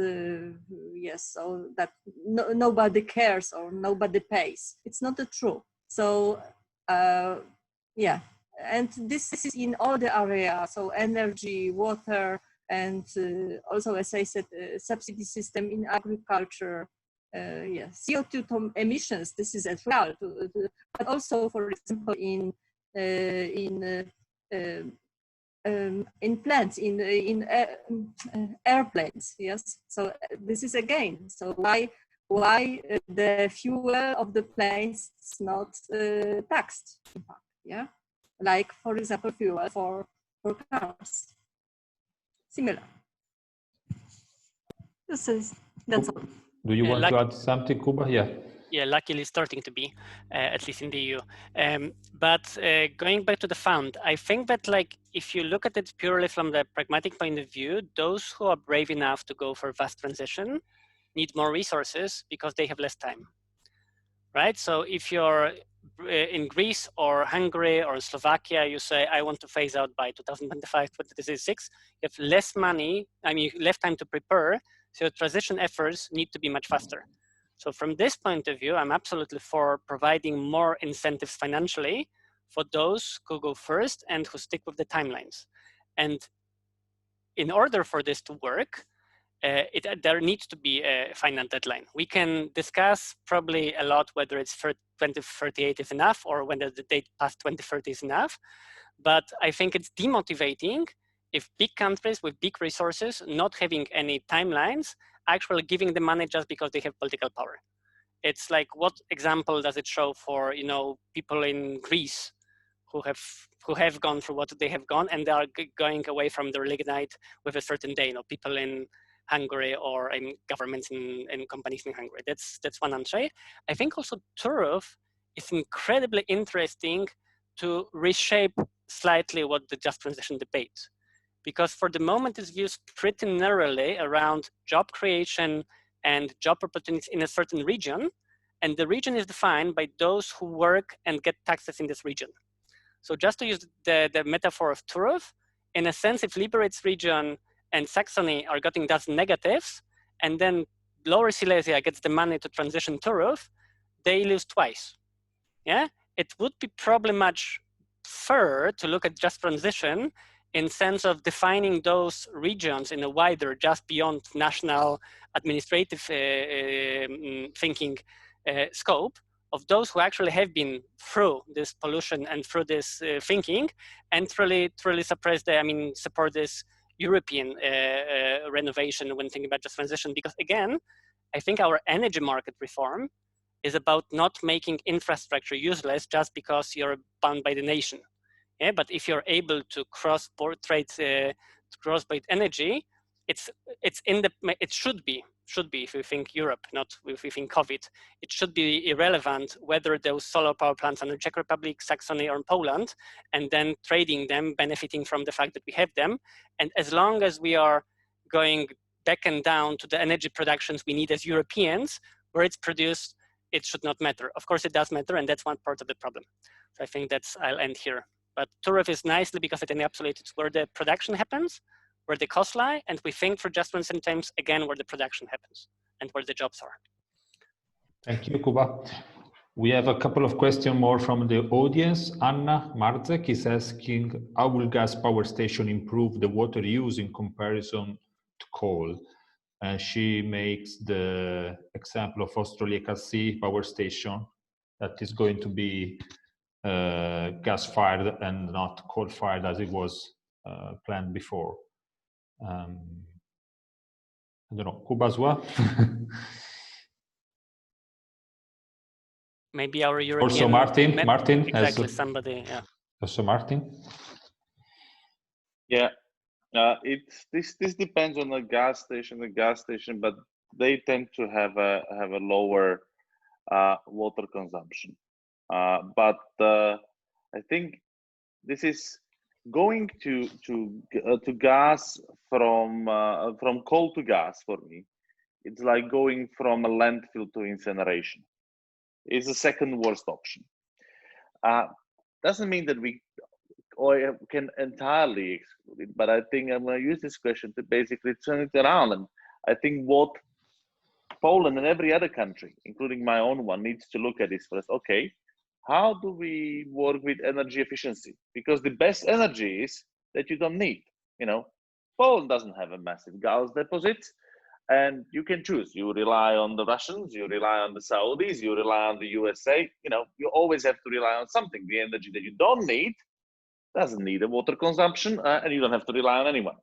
yes, so that nobody cares or nobody pays. It's not true. So yeah, and this is in all the areas, so energy, water, and also, as I said, subsidy system in agriculture. Yeah, CO2 emissions. This is as well, but also, for example, in plants, in airplanes. Yes. So this is again. So why the fuel of the planes is not taxed? In fact, yeah, like for example, fuel for cars. Similar. That's all. Do you want to add something, Kuba? Yeah. Yeah, luckily starting to be, at least in the EU. But going back to the fund, I think that like if you look at it purely from the pragmatic point of view, those who are brave enough to go for fast transition need more resources because they have less time, right? So if you're in Greece or Hungary or Slovakia, you say, I want to phase out by 2025, 2026, you have less money, I mean, less time to prepare, so transition efforts need to be much faster. So from this point of view, I'm absolutely for providing more incentives financially for those who go first and who stick with the timelines. And in order for this to work, there needs to be a finite deadline. We can discuss probably a lot whether it's 2038 is enough or whether the date past 2030 is enough. But I think it's demotivating if big countries with big resources not having any timelines actually giving the money just because they have political power. It's like, what example does it show for, you know, people in Greece who have gone through what they have gone and they are going away from their lignite with a certain day, you know, people in Hungary or in governments and companies in Hungary. That's one answer. I think also Turów is incredibly interesting to reshape slightly what the just transition debate. Because for the moment it's used pretty narrowly around job creation and job opportunities in a certain region. And the region is defined by those who work and get taxes in this region. So just to use the metaphor of Turów, in a sense, if Liberec region and Saxony are getting those negatives, and then Lower Silesia gets the money to transition Turów, they lose twice. Yeah, it would be probably much fairer to look at just transition in sense of defining those regions in a wider, just beyond national administrative thinking scope of those who actually have been through this pollution and through this thinking, and truly support this European renovation when thinking about just transition. Because again, I think our energy market reform is about not making infrastructure useless just because you're bound by the nation. Yeah, but if you're able to cross-border trade, cross-border energy, it should be if we think Europe, not if we think COVID, it should be irrelevant whether those solar power plants are in the Czech Republic, Saxony, or in Poland, and then trading them, benefiting from the fact that we have them. And as long as we are going back and down to the energy productions we need as Europeans, where it's produced, it should not matter. Of course, it does matter, and that's one part of the problem. So I think I'll end here. But Turów is nicely because it encapsulates where the production happens, where the costs lie, and we think for just transition times, again, where the production happens and where the jobs are. Thank you, Kuba. We have a couple of questions more from the audience. Anna Marzek is asking, how will gas power station improve the water use in comparison to coal? And she makes the example of Ostrołęka C power station that is going to be gas-fired and not coal-fired as it was planned before. I don't know, Kubazwa? Maybe our European... Also Martin, exactly, somebody, yeah. Also Martin? Yeah, this depends on the gas station, but they tend to have a lower water consumption. But I think this is going to gas from coal to gas for me. It's like going from a landfill to incineration. It's the second worst option. Doesn't mean that we can entirely exclude it, but I think I'm going to use this question to basically turn it around. And I think what Poland and every other country, including my own one, needs to look at is first, okay, how do we work with energy efficiency? Because the best energy is that you don't need. You know, Poland doesn't have a massive gas deposit, and you can choose. You rely on the Russians, you rely on the Saudis, you rely on the USA. You know, you always have to rely on something. The energy that you don't need doesn't need a water consumption, and you don't have to rely on anyone.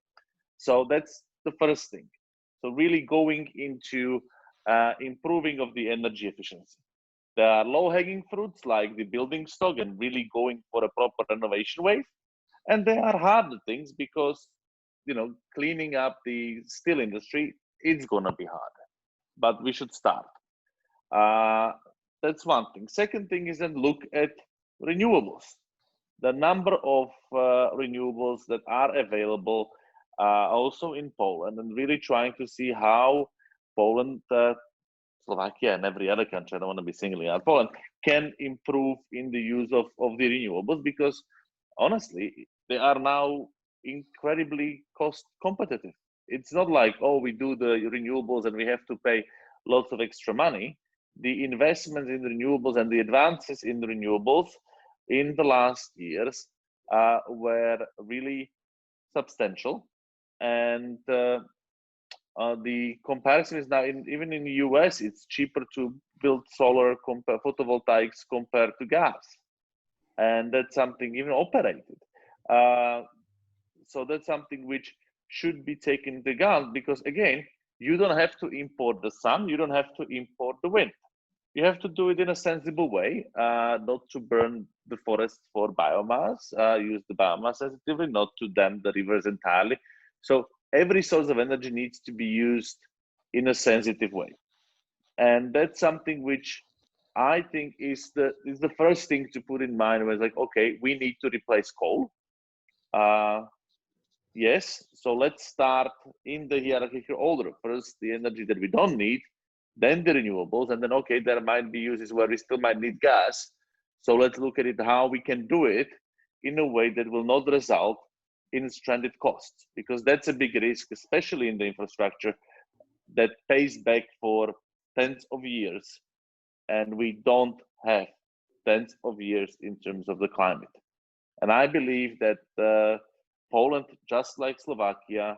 So that's the first thing. So really going into improving of the energy efficiency. There are low-hanging fruits like the building stock and really going for a proper renovation wave. And there are harder things because, you know, cleaning up the steel industry, it's going to be harder. But we should start. That's one thing. Second thing is then look at renewables. The number of renewables that are available also in Poland, and really trying to see how Poland, Slovakia and every other country, I don't want to be singling out Poland, can improve in the use of the renewables, because honestly, they are now incredibly cost competitive. It's not like, oh, we do the renewables and we have to pay lots of extra money. The investments in renewables and the advances in renewables in the last years were really substantial. And the comparison is now, even in the US, it's cheaper to build solar photovoltaics compared to gas. And that's something even operated. So that's something which should be taken into account, because again, you don't have to import the sun, you don't have to import the wind. You have to do it in a sensible way, not to burn the forest for biomass, use the biomass sensitively, not to dam the rivers entirely. So every source of energy needs to be used in a sensitive way. And that's something which I think is the first thing to put in mind, when it's like, okay, we need to replace coal. Yes, so let's start in the hierarchical order. First, the energy that we don't need, then the renewables, and then, okay, there might be uses where we still might need gas. So let's look at it, how we can do it in a way that will not result in stranded costs, because that's a big risk, especially in the infrastructure that pays back for tens of years, and we don't have tens of years in terms of the climate. And I believe that Poland, just like Slovakia,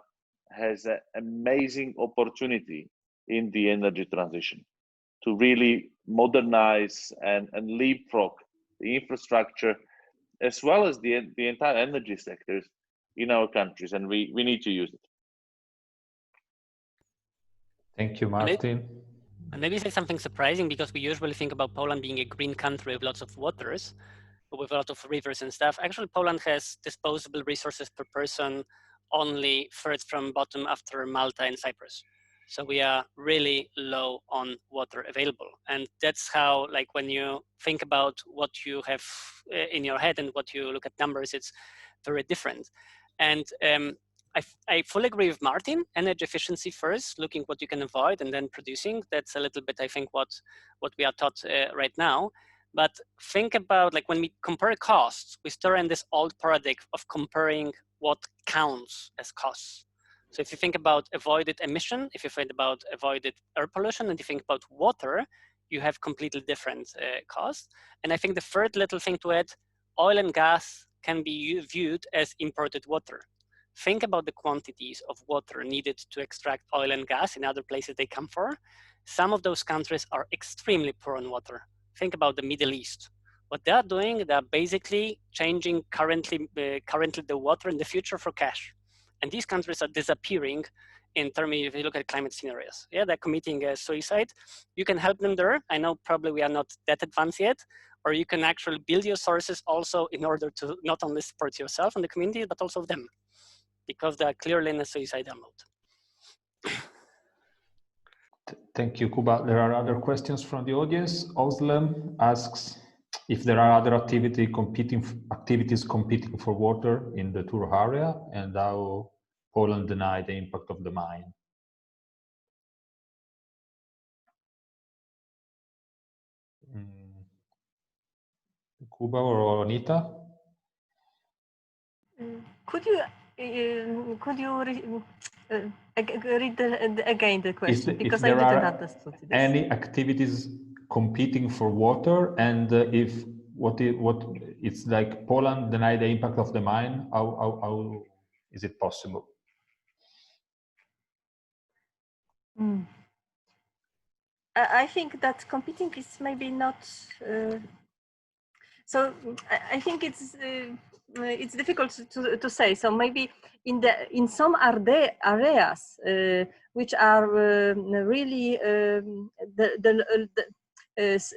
has an amazing opportunity in the energy transition to really modernize and leapfrog the infrastructure, as well as the entire energy sectors in our countries, and we need to use it. Thank you, Martin. And maybe say something surprising, because we usually think about Poland being a green country with lots of waters, but with a lot of rivers and stuff. Actually, Poland has disposable resources per person only third from bottom after Malta and Cyprus. So we are really low on water available. And that's how, like, when you think about what you have in your head and what you look at numbers, it's very different. And I fully agree with Martin. Energy efficiency first, looking what you can avoid, and then producing. That's a little bit, I think, what we are taught right now. But think about, like, when we compare costs, we still in this old paradigm of comparing what counts as costs. So if you think about avoided emission, if you think about avoided air pollution, and you think about water, you have completely different costs. And I think the third little thing to add, oil and gas can be viewed as imported water. Think about the quantities of water needed to extract oil and gas in other places they come from. Some of those countries are extremely poor on water. think about the Middle East. What they are doing, they are basically changing currently the water in the future for cash. And these countries are disappearing in terms of, if you look at climate scenarios. Yeah, they're committing suicide. You can help them there. I know probably we are not that advanced yet, or you can actually build your sources also in order to not only support yourself and the community, but also them, because they are clearly in a suicidal mode. Thank you, Kuba. There are other questions from the audience. Oslem asks if there are other activities competing for water in the Turow area, and how Poland denied the impact of the mine. Kuba or Anita? Could you read again the question, because I didn't understand this. Any activities competing for water, and if what it's like Poland denied the impact of the mine, how is it possible? I think that competing is maybe not. So I think it's difficult to say. So maybe in some areas which are really the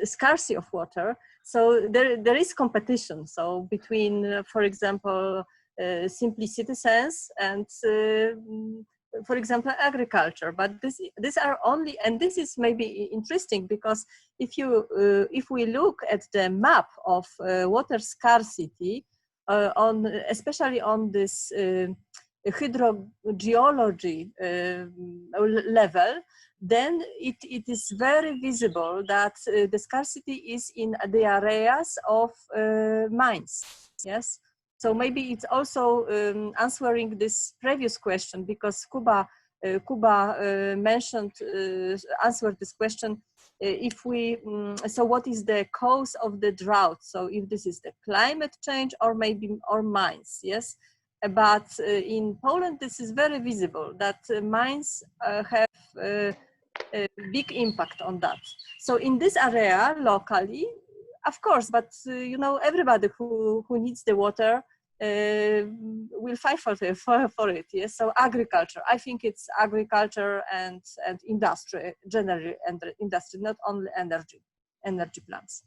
scarcity of water, so there is competition. So between, for example, simply citizens and for example, agriculture. But these are only, and this is maybe interesting, because if we look at the map of water scarcity, especially on this hydrogeology level, then it is very visible that the scarcity is in the areas of mines. Yes. So maybe it's also answering this previous question, because Kuba answered this question. If we so what is the cause of the drought? So if this is the climate change or maybe mines, yes. But in Poland, this is very visible that mines have a big impact on that. So in this area locally, of course, but you know, everybody who needs the water will fight for it. Yes, so agriculture. I think it's agriculture and industry, generally, and industry, not only energy plants.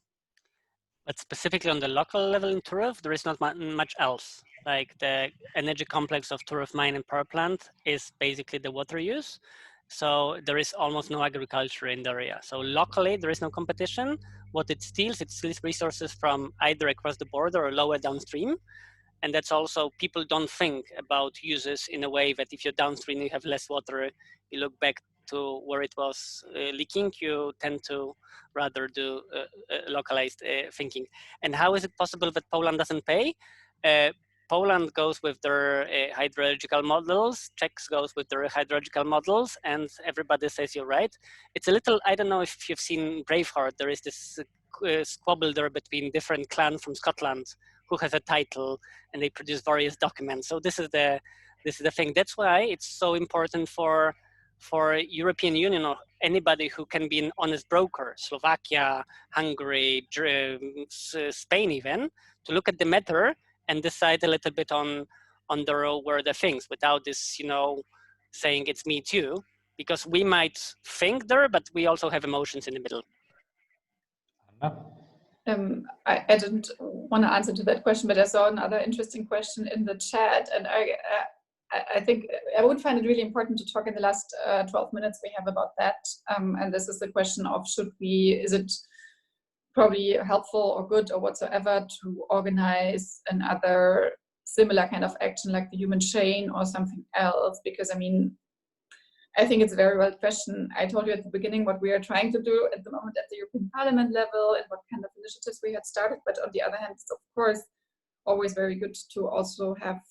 But specifically on the local level in Turów, there is not much else. Like the energy complex of Turów mine and power plant is basically the water use. So there is almost no agriculture in the area. So locally, there is no competition. What it steals resources from either across the border or lower downstream. And that's also, people don't think about uses in a way that if you're downstream, you have less water, you look back to where it was leaking, you tend to rather do localized thinking. And how is it possible that Poland doesn't pay? Poland goes with their hydrological models, Czechs goes with their hydrological models, and everybody says you're right. It's a little, I don't know if you've seen Braveheart, there is this squabble there between different clans from Scotland who has a title, and they produce various documents. So this is the thing. That's why it's so important for European Union or anybody who can be an honest broker, Slovakia, Hungary, Spain even, to look at the matter and decide a little bit on their own where the things, without this, you know, saying it's me too, because we might think there, but we also have emotions in the middle. I didn't want to answer to that question, but I saw another interesting question in the chat, and I think I would find it really important to talk in the last 12 minutes we have about that. And this is the question of is it probably helpful or good or whatsoever to organize another similar kind of action like the human chain or something else? Because I mean, I think it's a very well question. I told you at the beginning what we are trying to do at the moment at the European Parliament level and what kind of initiatives we had started. But on the other hand, it's of course always very good to also have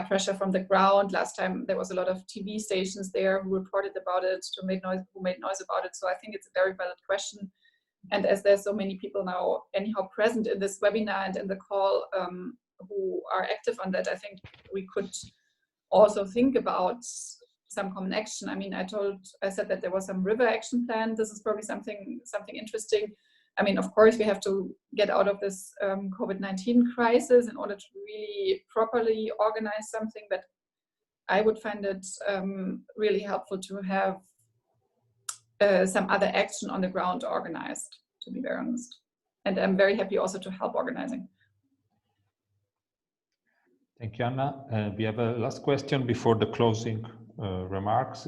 pressure from the ground. Last time there was a lot of TV stations there who reported about it, who made noise about it. So I think it's a very valid question. And as there's so many people now anyhow present in this webinar and in the call who are active on that, I think we could also think about some common action. I mean, I said that there was some river action plan. This is probably something interesting. I mean, of course, we have to get out of this COVID-19 crisis in order to really properly organize something, but I would find it really helpful to have some other action on the ground organized, to be very honest. And I'm very happy also to help organizing. Thank you, Anna. We have a last question before the closing remarks.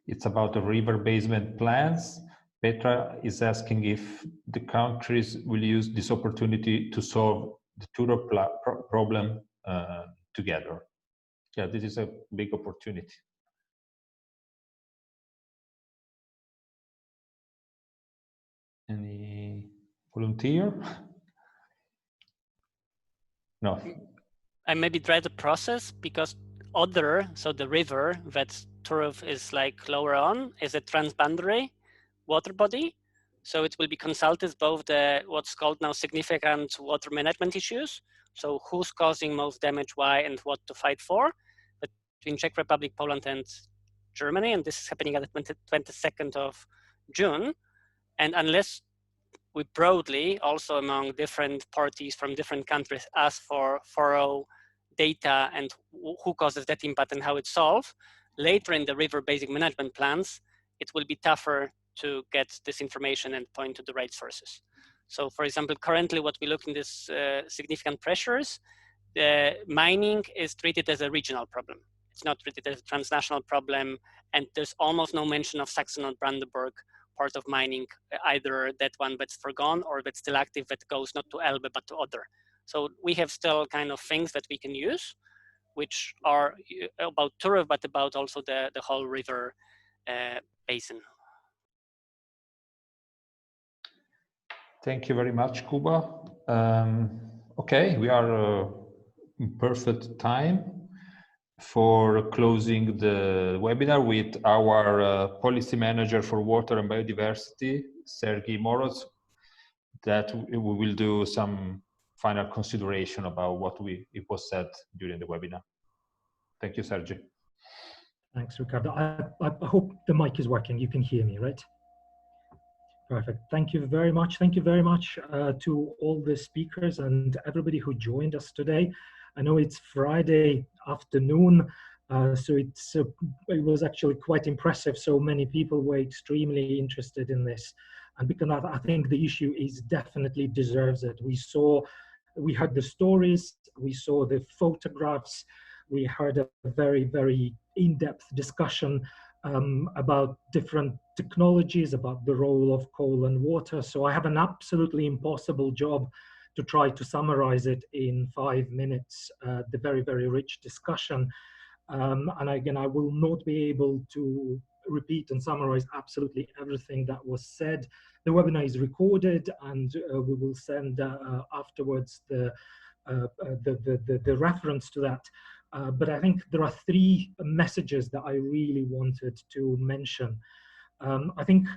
It's about the river basement plans. Petra is asking if the countries will use this opportunity to solve the Turow problem together. Yeah, this is a big opportunity. Any volunteer? No. I maybe try the process because so the river that Turów is like lower on is a transboundary water body. So it will be consulted both the what's called now significant water management issues. So who's causing most damage, why, and what to fight for, between Czech Republic, Poland, and Germany. And this is happening at the 22nd of June. And unless we broadly, also among different parties from different countries, ask for thorough data and who causes that impact and how it's solved, later in the river basic management plans, it will be tougher to get this information and point to the right sources. So for example, currently what we look in this significant pressures, mining is treated as a regional problem. It's not treated as a transnational problem, and there's almost no mention of Saxon or Brandenburg part of mining, either that one that's forgone or that's still active that goes not to Elbe but to Oder. So we have still kind of things that we can use, which are about Turów, but about also the whole river basin. Thank you very much, Kuba. Okay, we are in perfect time for closing the webinar with our policy manager for water and biodiversity, Sergei Moroz, that we will do some final consideration about what it was said during the webinar. Thank you, Sergei. Thanks, Ricardo. I hope the mic is working. You can hear me, right? Perfect. Thank you very much. Thank you very much to all the speakers and everybody who joined us today. I know it's Friday afternoon, so it was actually quite impressive. So many people were extremely interested in this. And because I think the issue definitely deserves it. We heard the stories, we saw the photographs, we heard a very, very in-depth discussion about different technologies, about the role of coal and water. So I have an absolutely impossible job to try to summarize it in 5 minutes, the very, very rich discussion. And again, I will not be able to repeat and summarize absolutely everything that was said. The webinar is recorded, and we will send afterwards the reference to that. But I think there are 3 messages that I really wanted to mention. I think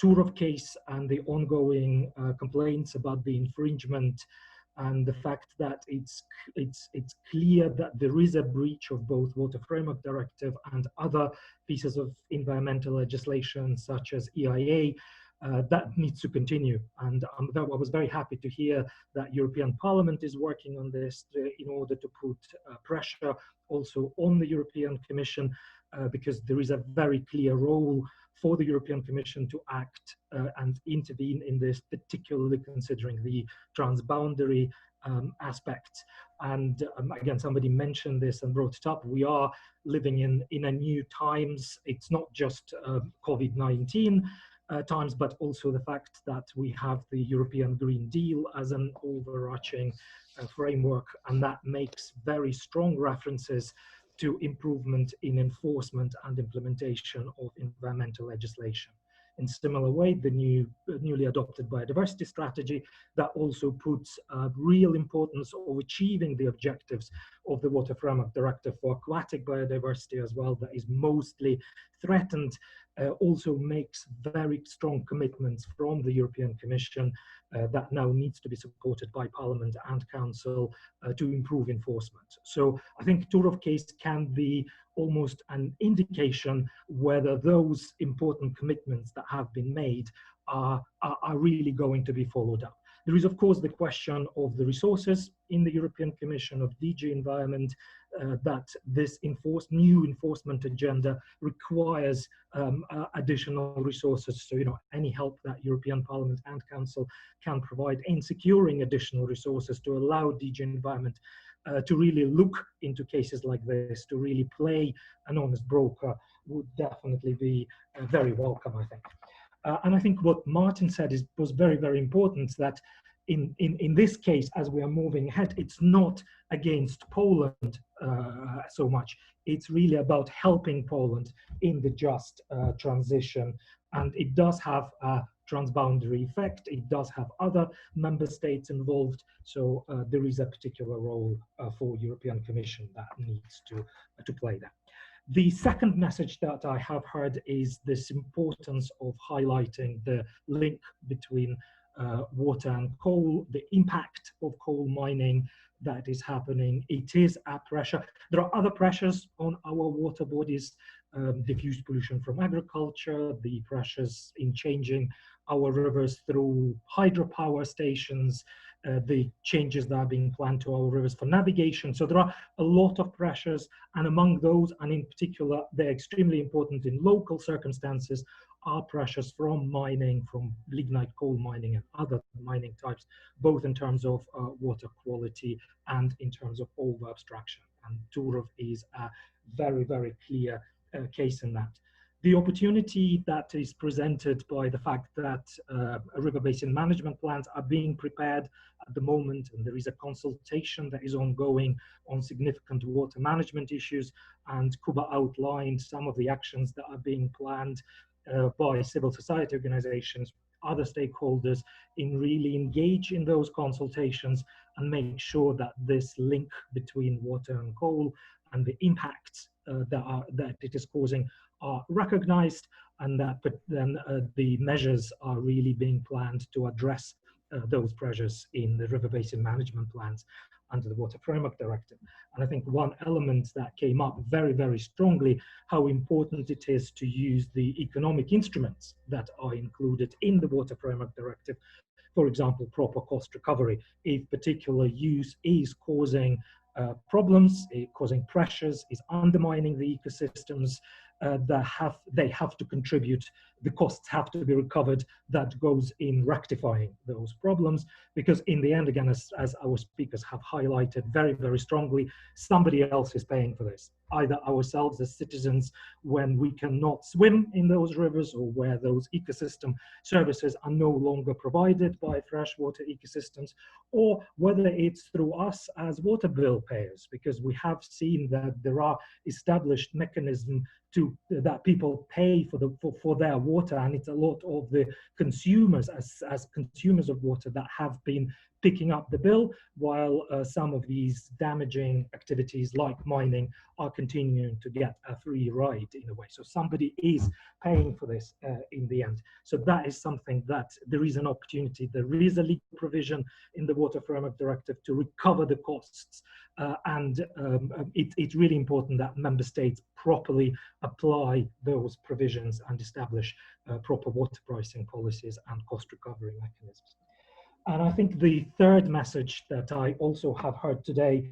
Turów case and the ongoing complaints about the infringement and the fact that it's clear that there is a breach of both Water Framework Directive and other pieces of environmental legislation such as EIA, that needs to continue. And I was very happy to hear that European Parliament is working on this in order to put pressure also on the European Commission, because there is a very clear role for the European Commission to act and intervene in this, particularly considering the transboundary aspects. And again, somebody mentioned this and brought it up. We are living in a new times. It's not just COVID-19 times, but also the fact that we have the European Green Deal as an overarching framework, and that makes very strong references to improvement in enforcement and implementation of environmental legislation. In similar way, the newly adopted biodiversity strategy that also puts real importance of achieving the objectives of the Water Framework Directive for aquatic biodiversity as well, that is mostly threatened, also makes very strong commitments from the European Commission that now needs to be supported by Parliament and Council to improve enforcement. So I think Turów case can be almost an indication whether those important commitments that have been made are really going to be followed up. There is, of course, the question of the resources in the European Commission of DG Environment, that this new enforcement agenda requires additional resources. So, any help that European Parliament and Council can provide in securing additional resources to allow DG Environment to really look into cases like this, to really play an honest broker, would definitely be very welcome, I think. And I think what Martin said was very, very important, that in this case, as we are moving ahead, it's not against Poland so much. It's really about helping Poland in the just transition. And it does have a transboundary effect. It does have other member states involved. So there is a particular role for European Commission that needs to play there. The second message that I have heard is this importance of highlighting the link between water and coal, the impact of coal mining that is happening. It is a pressure. There are other pressures on our water bodies, diffuse pollution from agriculture, the pressures in changing our rivers through hydropower stations, the changes that are being planned to our rivers for navigation. So there are a lot of pressures, and among those, and in particular, they're extremely important in local circumstances, are pressures from mining, from lignite coal mining and other mining types, both in terms of water quality and in terms of over abstraction. And Turów is a very, very clear case in that. The opportunity that is presented by the fact that river basin management plans are being prepared at the moment, and there is a consultation that is ongoing on significant water management issues, and Kuba outlined some of the actions that are being planned by civil society organizations, other stakeholders, in really engage in those consultations and make sure that this link between water and coal and the impacts that it is causing are recognized, and that the measures are really being planned to address those pressures in the river basin management plans under the Water Framework Directive. And I think one element that came up very, very strongly, how important it is to use the economic instruments that are included in the Water Framework Directive. For example, proper cost recovery. If particular use is causing problems, causing pressures, is undermining the ecosystems, they have to contribute, the costs have to be recovered, that goes in rectifying those problems, because in the end, again, as our speakers have highlighted very, very strongly, somebody else is paying for this, either ourselves as citizens when we cannot swim in those rivers, or where those ecosystem services are no longer provided by freshwater ecosystems, or whether it's through us as water bill payers, because we have seen that there are established mechanisms that people pay for their water, and it's a lot of the consumers as consumers of water that have been picking up the bill, while some of these damaging activities like mining are continuing to get a free ride in a way. So somebody is paying for this in the end. So that is something that there is an opportunity. There is a legal provision in the Water Framework Directive to recover the costs, and it's really important that member states properly apply those provisions and establish proper water pricing policies and cost recovery mechanisms. And I think the third message that I also have heard today,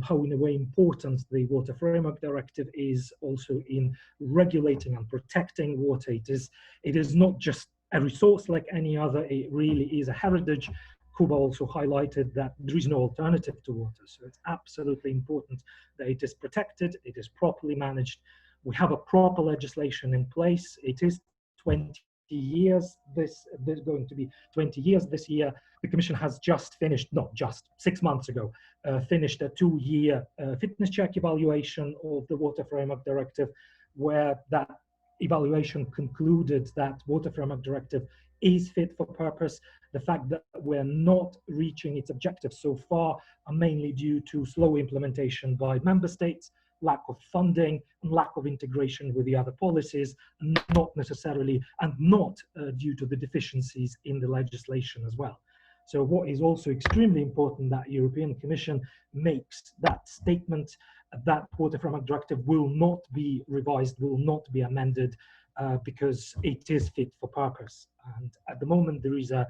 how in a way important the Water Framework Directive is also in regulating and protecting water. It is not just a resource like any other, it really is a heritage. Kuba also highlighted that there is no alternative to water. So it's absolutely important that it is protected, it is properly managed. We have a proper legislation in place. It is 20 years, this going to be 20 years this year. The Commission has just finished, not just, 6 months ago, finished a 2-year fitness check evaluation of the Water Framework Directive, where that evaluation concluded that Water Framework Directive is fit for purpose. The fact that we're not reaching its objectives so far are mainly due to slow implementation by member states, lack of funding, and lack of integration with the other policies, and not necessarily, and not due to the deficiencies in the legislation as well. So what is also extremely important, that European Commission makes that statement that Water Framework Directive will not be revised, will not be amended because it is fit for purpose. And at the moment, there is a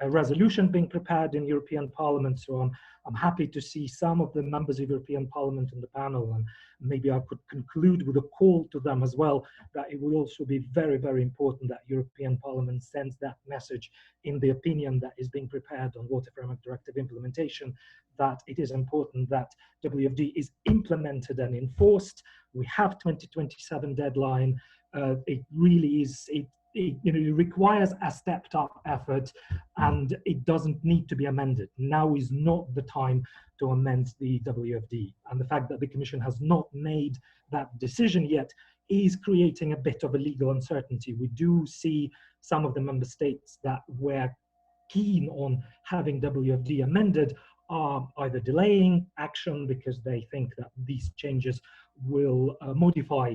resolution being prepared in European Parliament, so I'm happy to see some of the members of European Parliament on the panel, and maybe I could conclude with a call to them as well, that it will also be very, very important that European Parliament sends that message in the opinion that is being prepared on Water Framework Directive implementation, that it is important that WFD is implemented and enforced. We have 2027 deadline. It really is, it requires a stepped up effort, and it doesn't need to be amended. Now is not the time to amend the WFD. And the fact that the Commission has not made that decision yet is creating a bit of a legal uncertainty. We do see some of the member states that were keen on having WFD amended are either delaying action because they think that these changes will modify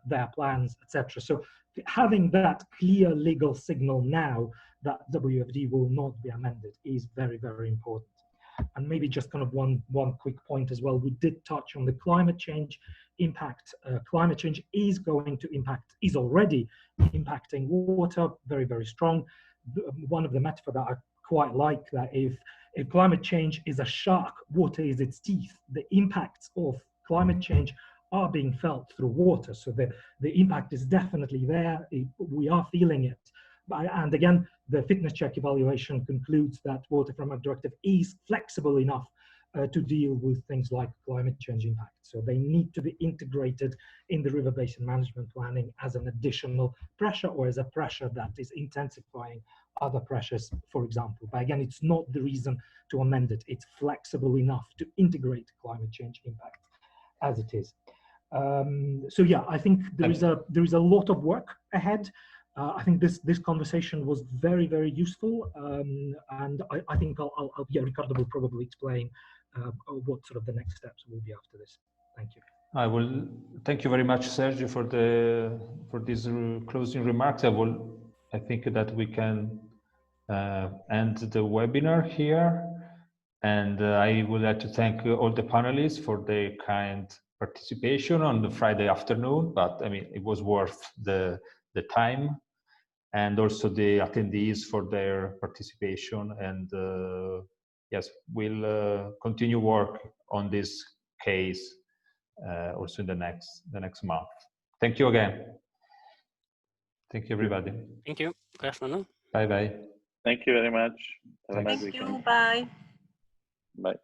their plans, etc. So having that clear legal signal now that WFD will not be amended is very, very important. And maybe just kind of one quick point as well. We did touch on the climate change impact. Climate change is going to impact, is already impacting water very, very strong. One of the metaphors that I quite like, that if climate change is a shark, water is its teeth. The impacts of climate change are being felt through water. So the impact is definitely there. We are feeling it. And again, the fitness check evaluation concludes that Water Framework Directive is flexible enough to deal with things like climate change impact. So they need to be integrated in the river basin management planning as an additional pressure, or as a pressure that is intensifying other pressures, for example. But again, it's not the reason to amend it. It's flexible enough to integrate climate change impact as it is. So yeah, I think there is a lot of work ahead. I think this conversation was very, very useful, and I think Ricardo will probably explain what sort of the next steps will be after this. Thank you. I will thank you very much, Sergio, for these closing remarks. I think that we can end the webinar here, and I would like to thank all the panelists for their kind participation on the Friday afternoon. But I mean, it was worth the time, and also the attendees for their participation. And yes, we'll continue work on this case also in the next month. Thank you again. Thank you, everybody. Thank you. Good afternoon. Bye bye. Thank you very much. Have a nice Thank weekend. you. Bye. Bye.